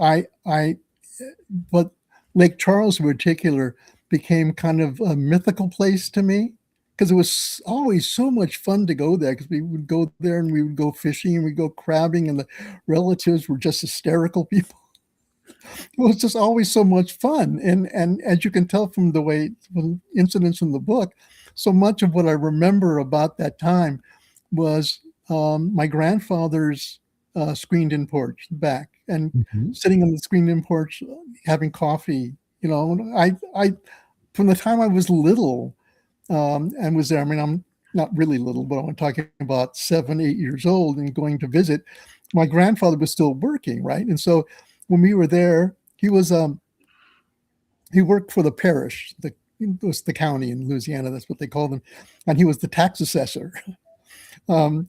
but Lake Charles in particular became kind of a mythical place to me, because it was always so much fun to go there, because we would go there and we would go fishing and we'd go crabbing, and the relatives were just hysterical people. It was just always so much fun. And as you can tell from the incidents in the book, so much of what I remember about that time was my grandfather's screened-in porch back, and sitting on the screened-in porch having coffee. I from the time I was little and was there. I mean, I'm not really little, but I'm talking about 7, 8 years old and going to visit. My grandfather was still working, right? And so when we were there, he worked for the parish, it was the county in Louisiana, that's what they called them, and he was the tax assessor. So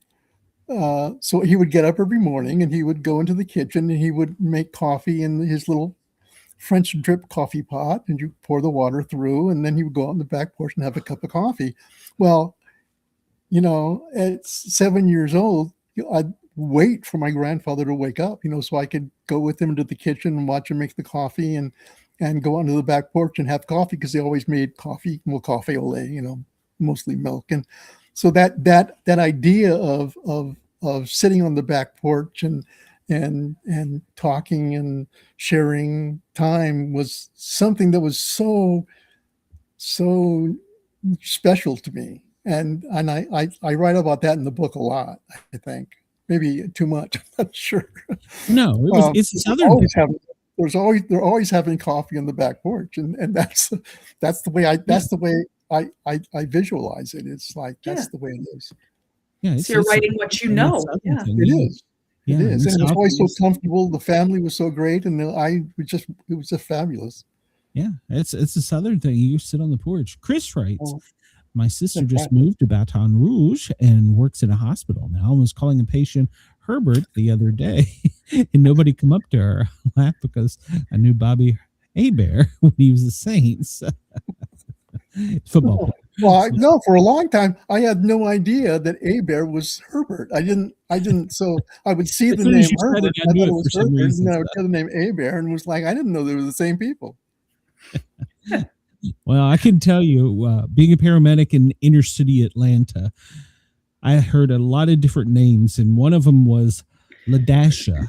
he would get up every morning and he would go into the kitchen and he would make coffee in his little French drip coffee pot, and you pour the water through, and then he would go out on the back porch and have a cup of coffee. Well, at 7 years old, I'd wait for my grandfather to wake up, so I could go with him into the kitchen and watch him make the coffee and go onto the back porch and have coffee, because they always made coffee, coffee au lait, mostly milk. And so that idea of sitting on the back porch and talking and sharing time was something that was so special to me. And I write about that in the book a lot, I think. Maybe too much, I'm not sure. No, it's Southern. They're always having coffee on the back porch, and that's the way I visualize it. It's like that's the way it is. Yeah, so you're writing what you know. Yeah, it is. Yeah, it is, and it was always so comfortable. The family was so great, and it was just fabulous. Yeah, it's a Southern thing. You sit on the porch. Chris writes, my sister just moved to Baton Rouge and works in a hospital now. I was calling a patient Herbert the other day, and nobody come up to her. I laughed because I knew Bobby Hebert when he was the Saints football player. Well, for a long time, I had no idea that Hebert was Herbert. I didn't. So I would see the name Herbert, I thought it was Herbert, and then I would hear the name Hebert, and was like, I didn't know they were the same people. Well, I can tell you, being a paramedic in inner city Atlanta, I heard a lot of different names, and one of them was Ladasha.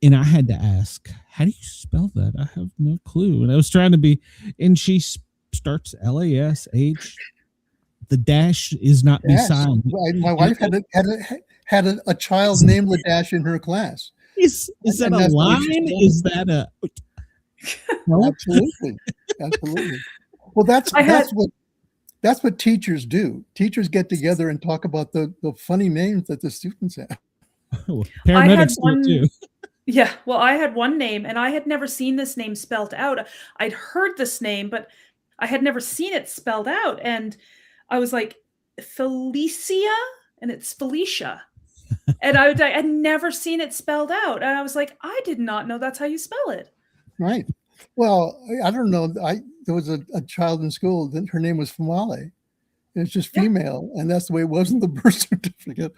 And I had to ask, how do you spell that? I have no clue. And I was trying to be, and she starts Lash. The dash is not beside. My wife had a child named Ladash in her class. Is that a line? Is that a... No? Absolutely. Well, that's what teachers do. Teachers get together and talk about the funny names that the students have. Paramedics do too. Yeah, well, I had one name, and I had never seen this name spelled out. I'd heard this name, but I had never seen it spelled out, and I was like, Felicia, and it's Felicia. And I had never seen it spelled out, and I was like, I did not know that's how you spell it. Right. Well, I don't know. There was a child in school that her name was Famale. It's just female, and that's the way it was in the birth certificate.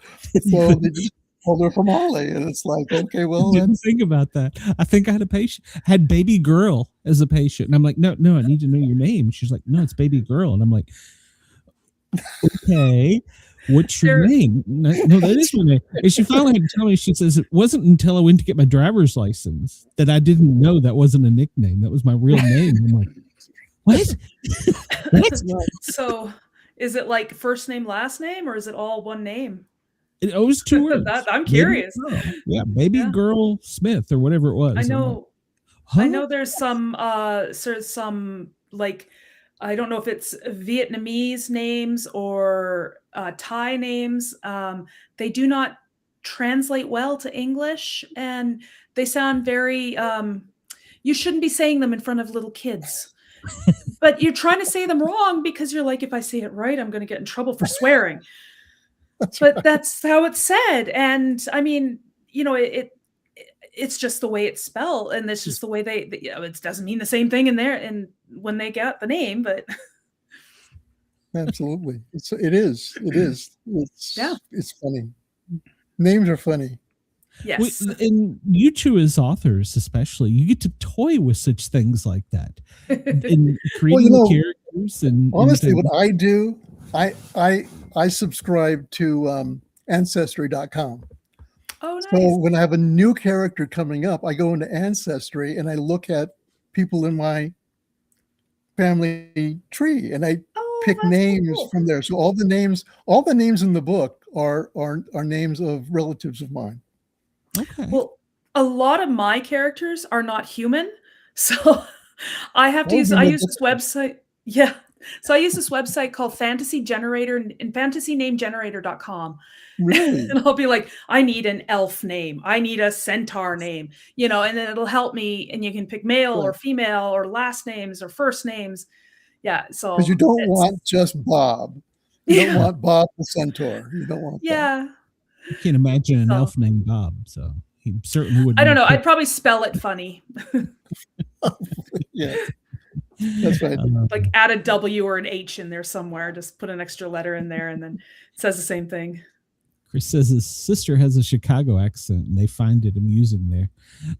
So they just called her Famale, and it's like, okay, well, I didn't think about that. I think I had a patient, had baby girl as a patient, and I'm like, no, I need to know your name. She's like, no, it's baby girl, and I'm like, okay. What's your name? No, that is my name. And she finally had to tell me, she says, it wasn't until I went to get my driver's license that I didn't know that wasn't a nickname. That was my real name. I'm like, what? What? So is it like first name, last name, or is it all one name? It was two words. I'm curious. Baby girl Smith or whatever it was. I know. I know there's some like, I don't know if it's Vietnamese names or Thai names. They do not translate well to English, and they sound very, you shouldn't be saying them in front of little kids. But you're trying to say them wrong because you're like, if I say it right, I'm going to get in trouble for swearing. That's how it's said. And I mean, it's just the way it's spelled, and it's just the way it doesn't mean the same thing in there and when they got the name, but absolutely, it is. It's funny. Names are funny. Yes, and you two as authors, especially, you get to toy with such things like that and creating characters. And honestly, what I do, I subscribe to Ancestry.com. Oh, So nice. when I have a new character coming up, I go into Ancestry and I look at people in my family tree and I pick that's so names cool. from there. So all the names in the book are names of relatives of mine. Okay. Well, a lot of my characters are not human, so I have to Oh, use. then I that- use this website. Yeah, so I use this website called Fantasy Generator and fantasynamegenerator.com. Really? And I'll be like, I need an elf name. I need a centaur name, you know, and then it'll help me. And you can pick male or female or last names or first names. Yeah. So Because you don't want just Bob. You don't want Bob the centaur. You don't want that. Yeah. You can't imagine an elf named Bob, so he certainly wouldn't. I don't know. I'd probably spell it funny. Yeah. That's right. Like add a W or an H in there somewhere. Just put an extra letter in there and then it says the same thing. Chris says his sister has a Chicago accent, and they find it amusing there.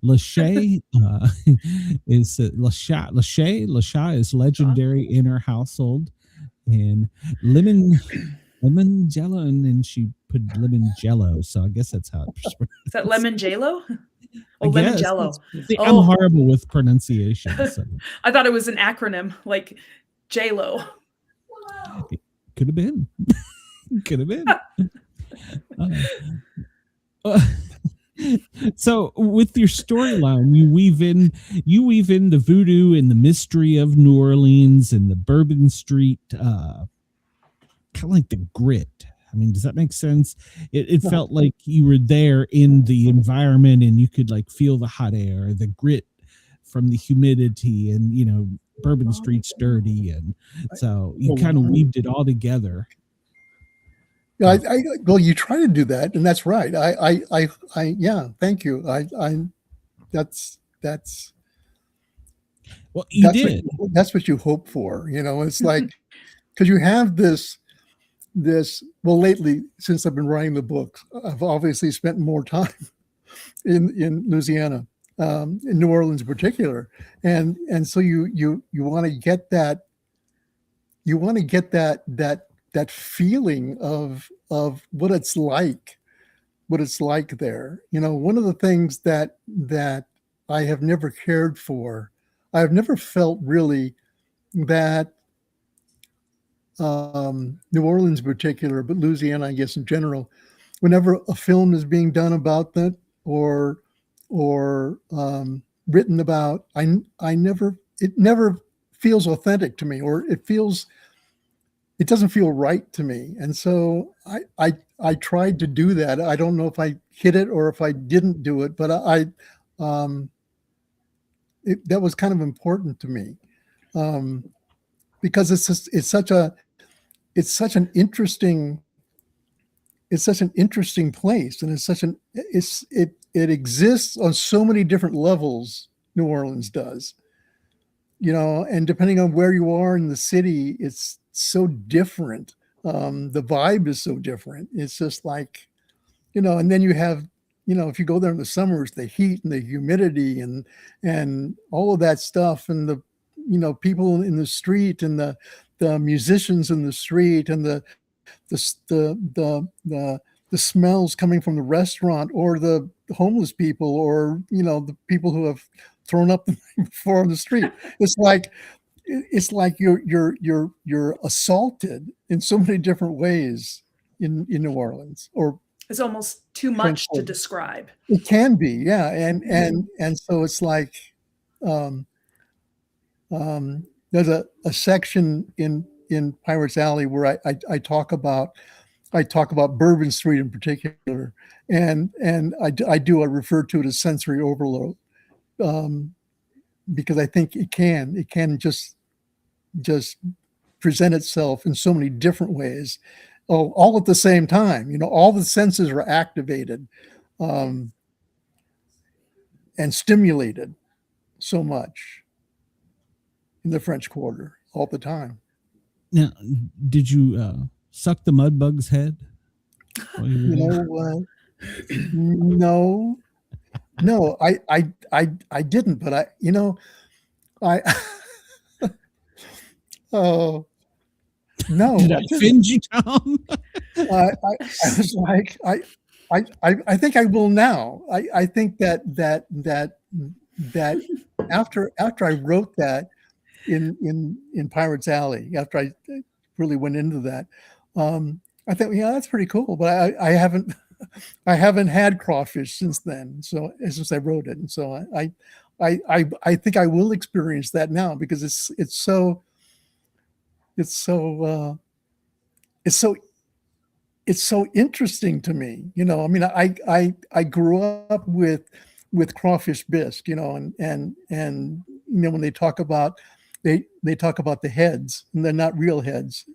Lachey is Lachey is legendary in her household, and lemon jello, and then she put lemon jello. So I guess that's how it's pronounced. Is that lemon jello? Oh, lemon jello. See, I'm horrible with pronunciation. So. I thought it was an acronym like J-Lo. Could have been. Could have been. So with your storyline, you weave in the voodoo and the mystery of New Orleans and the Bourbon Street, kind of like the grit. I mean, does that make sense? It felt like you were there in the environment and you could like feel the hot air, the grit from the humidity, and you know, Bourbon Street's dirty, and so you kind of weaved it all together. Yeah, well, you try to do that, and that's right. Yeah, thank you. That's well, you did. That's what you hope for. You know, it's like because you have this. Well, lately, since I've been writing the book, I've obviously spent more time in Louisiana, in New Orleans in particular, and so you want to get that. You want to get that feeling of what it's like there. You know, one of the things that I have never cared for, I've never felt really that New Orleans in particular, but Louisiana, I guess in general, whenever a film is being done about that or written about, it never feels authentic to me, or it doesn't feel right to me. And so I tried to do that. I don't know if I hit it or if I didn't do it, but that was kind of important to me, because it's such an interesting place, and it exists on so many different levels. New Orleans does, you know, and depending on where you are in the city, it's so different. The vibe is so different. It's just like, you know, and then you have, you know, if you go there in the summers, the heat and the humidity and all of that stuff, and the, you know, people in the street and the musicians in the street and the smells coming from the restaurant, or the homeless people, or, you know, the people who have thrown up the night before on the street. It's like you're assaulted in so many different ways in New Orleans, or it's almost too much to describe. It can be, yeah, and so it's like there's a section in Pirates Alley where I talk about Bourbon Street in particular, and I refer to it as sensory overload, because I think it can just present itself in so many different ways, all at the same time. You know, all the senses are activated and stimulated so much in the French Quarter all the time. Now, did you suck the mud bug's head? You know, no, I didn't, but oh no! Did I offend you, Tom? I was like, I think I will now. I think that after I wrote that in Pirates Alley, after I really went into that, I think, yeah, that's pretty cool. But I haven't had crawfish since then. So since I wrote it, and so I think I will experience that now, because it's so interesting to me. You know, I mean, I grew up with crawfish bisque, you know, and you know, when they talk about the heads, and they're not real heads.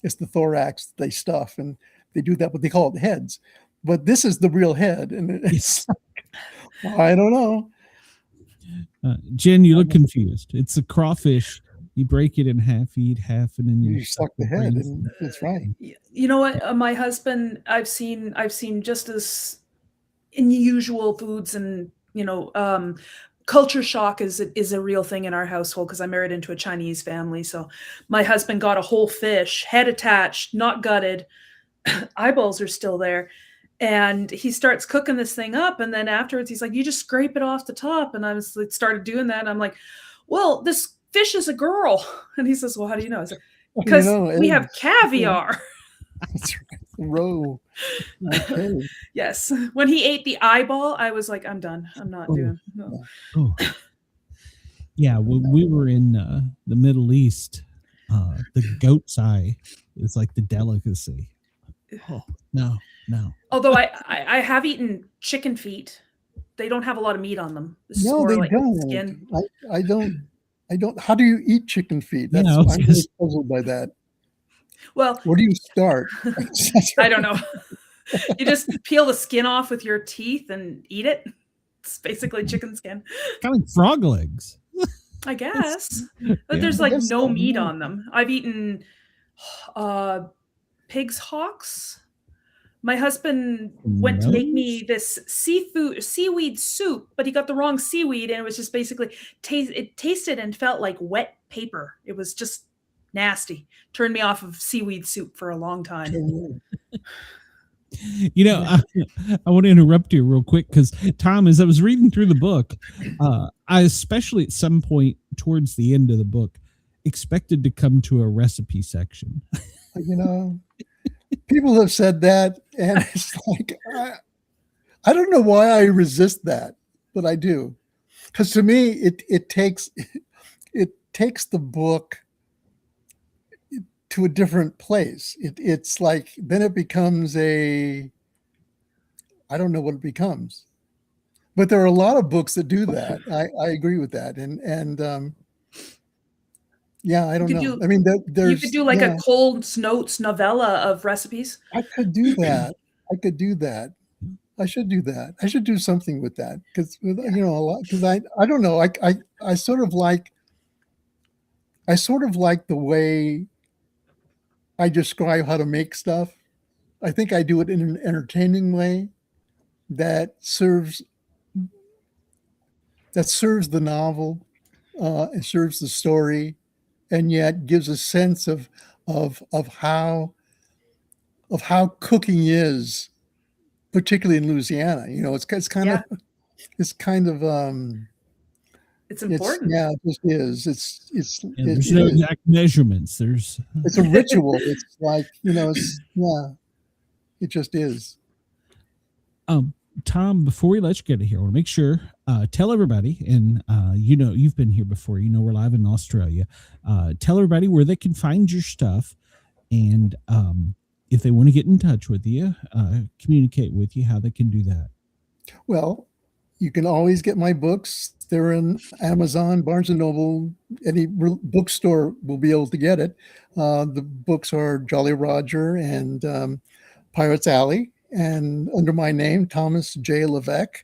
It's the thorax that they stuff, and they do that, but they call it heads. But this is the real head, and it's I don't know. Jen, you look confused. It's a crawfish. You break it in half, you eat half, and then You suck the head, and that's right. You know what? My husband, I've seen just as unusual foods, and you know, culture shock is a real thing in our household, because I married into a Chinese family. So my husband got a whole fish, head attached, not gutted, eyeballs are still there. And he starts cooking this thing up. And then afterwards, he's like, you just scrape it off the top. And I was like, started doing that. And I'm like, well, this fish is a girl. And he says, well, how do you know? I said, because we have caviar. That's right. Roe. Okay. Yes. When he ate the eyeball, I was like, I'm done. I'm not doing. No. Oh. Yeah, when we were in the Middle East, the goat's eye is like the delicacy. Oh, no. Although I have eaten chicken feet. They don't have a lot of meat on them. No, they don't. Skin. I don't. How do you eat chicken feet? I'm really puzzled by that. Well, where do you start? I don't know. You just peel the skin off with your teeth and eat it. It's basically chicken skin. Kind of like frog legs. I guess. But there's like no meat on them. I've eaten pig's hocks. My husband went to make me this seaweed soup, but he got the wrong seaweed, and it was just basically it tasted and felt like wet paper. It was just nasty. Turned me off of seaweed soup for a long time. You know, I want to interrupt you real quick, because Tom, as I was reading through the book, I especially at some point towards the end of the book expected to come to a recipe section. You know, people have said that, and it's like, I don't know why I resist that, but I do, because to me it takes the book to a different place. It's like, then it becomes I don't know what it becomes, but there are a lot of books that do that. I agree with that, and yeah, I don't know. I mean, you could do like a Cold Notes novella of recipes. I could do that. I should do that. I should do something with that, because you know, a lot, because I don't know. I sort of like the way I describe how to make stuff. I think I do it in an entertaining way that serves the novel, and serves the story, and yet gives a sense of how cooking is, particularly in Louisiana. You know, it's kind of it's important. It just is. There's no exact measurements. It's a ritual. It's like, you know, it just is. Tom, before we let you get it here, I want to make sure, tell everybody, and you know, you've been here before, you know, we're live in Australia. Tell everybody where they can find your stuff, and if they want to get in touch with you, communicate with you, how they can do that. Well, you can always get my books. They're in Amazon, Barnes & Noble, any bookstore will be able to get it. The books are Jolly Roger and Pirates Alley, and under my name, Thomas J. Leveque,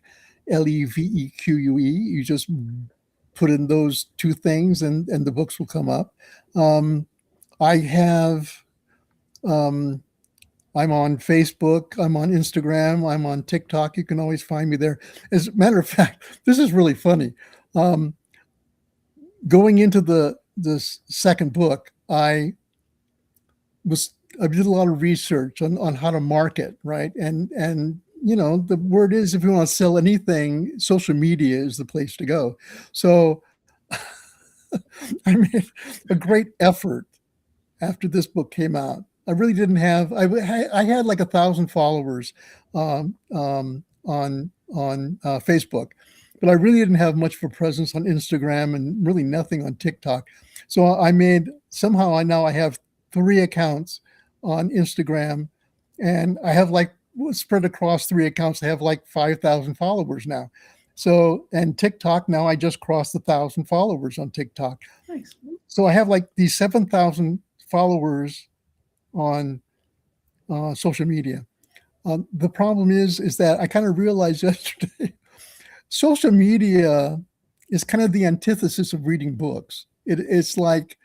Leveque. You just put in those two things, and the books will come up. I have... I'm on Facebook, I'm on Instagram, I'm on TikTok. You can always find me there. As a matter of fact, this is really funny. Going into the second book, I was did a lot of research on how to market, right? And you know, the word is, if you want to sell anything, social media is the place to go. So I made a great effort after this book came out. I really didn't have, I had like 1,000 followers on Facebook, but I really didn't have much of a presence on Instagram and really nothing on TikTok. So I now have 3 accounts on Instagram, and I have like spread across 3 accounts. I have like 5,000 followers now. So, and TikTok, now I just crossed 1,000 followers on TikTok. Nice. So I have like these 7,000 followers on social media. The problem is that I kind of realized yesterday, social media is kind of the antithesis of reading books. It's like,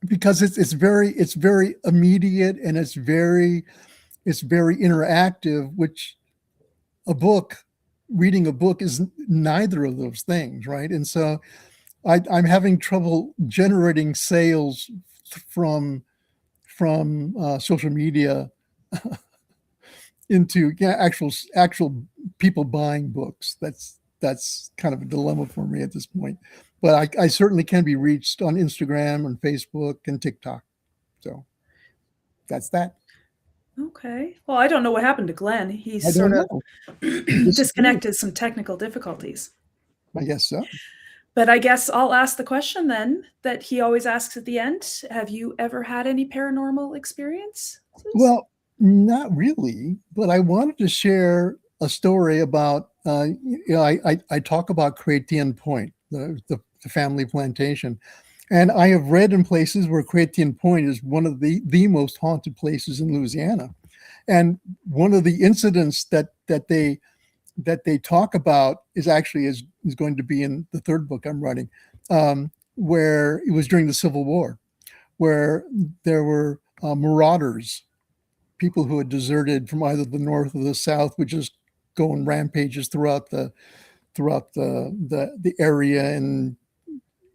because it's very immediate, and it's very interactive, which reading a book is neither of those things, right? And so I'm having trouble generating sales from social media into actual people buying books. That's kind of a dilemma for me at this point. But I certainly can be reached on Instagram and Facebook and TikTok. So that's that. Okay. Well, I don't know what happened to Glenn. He's I don't sort know. of disconnected, some technical difficulties. I guess so. But I guess I'll ask the question then that he always asks at the end. Have you ever had any paranormal experience? Well, not really, but I wanted to share a story about, I talk about Chretien Point, the family plantation. And I have read in places where Chretien Point is one of the most haunted places in Louisiana. And one of the incidents that they talk about is going to be in the 3rd book I'm writing, where it was during the Civil War, where there were marauders, people who had deserted from either the North or the South, would just go on rampages throughout the area, and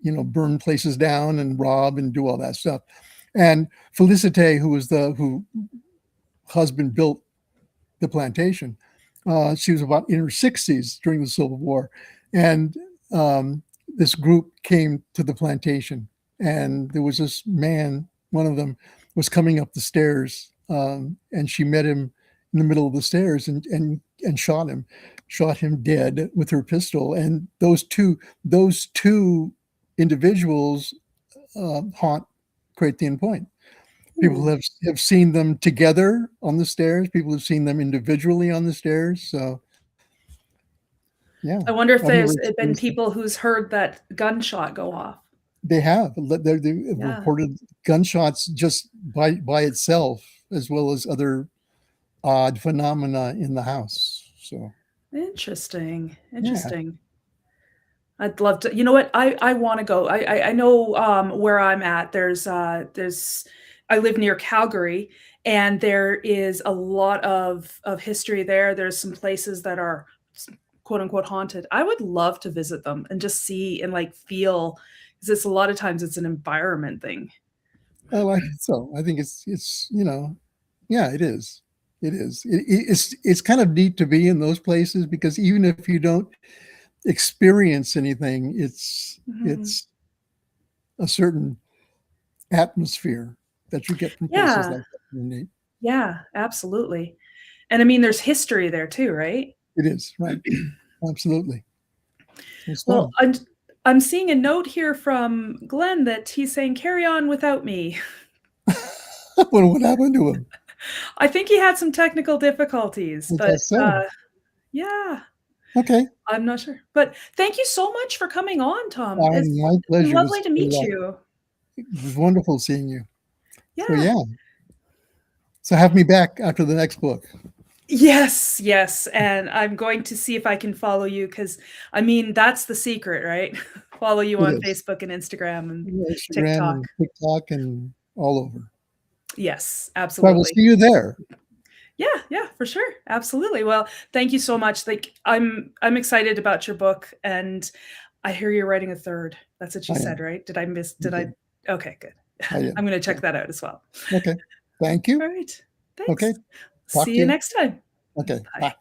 burn places down and rob and do all that stuff. And Felicite, who husband built the plantation, she was about in her 60s during the Civil War, and this group came to the plantation, and there was this man. One of them was coming up the stairs, and she met him in the middle of the stairs and shot him dead with her pistol. And those two individuals haunt Chretien Point. People have seen them together on the stairs. People have seen them individually on the stairs. So, yeah. I wonder if there's been people who's heard that gunshot go off. They have. They reported gunshots just by itself, as well as other odd phenomena in the house. So interesting. Yeah. I'd love to. You know what? I want to go. I know where I'm at. I live near Calgary, and there is a lot of history there. There's some places that are quote unquote haunted. I would love to visit them and just see and like feel, because it's a lot of times it's an environment thing. I like it. So I think it's yeah, it is. It is. It's kind of neat to be in those places, because even if you don't experience anything, it's a certain atmosphere that you get from places like that. Yeah, absolutely. And I mean, there's history there too, right? It is, right. Absolutely. Well, I'm seeing a note here from Glenn that he's saying, carry on without me. What happened to him? I think he had some technical difficulties, but yeah. Okay. I'm not sure. But thank you so much for coming on, Tom. It's my pleasure. Lovely to meet you. It was wonderful seeing you. Yeah. So have me back after the next book. Yes. And I'm going to see if I can follow you, because I mean, that's the secret, right? Follow you on Facebook and Instagram and TikTok and all over. Yes, absolutely. So I will see you there. Yeah, for sure. Absolutely. Well, thank you so much. Like I'm excited about your book, and I hear you're writing a 3rd. That's what you said, right? Did I? Okay, good. I'm going to check that out as well. Okay. Thank you. All right. Thanks. Okay. Talk See to you next time. Okay. Bye. Bye.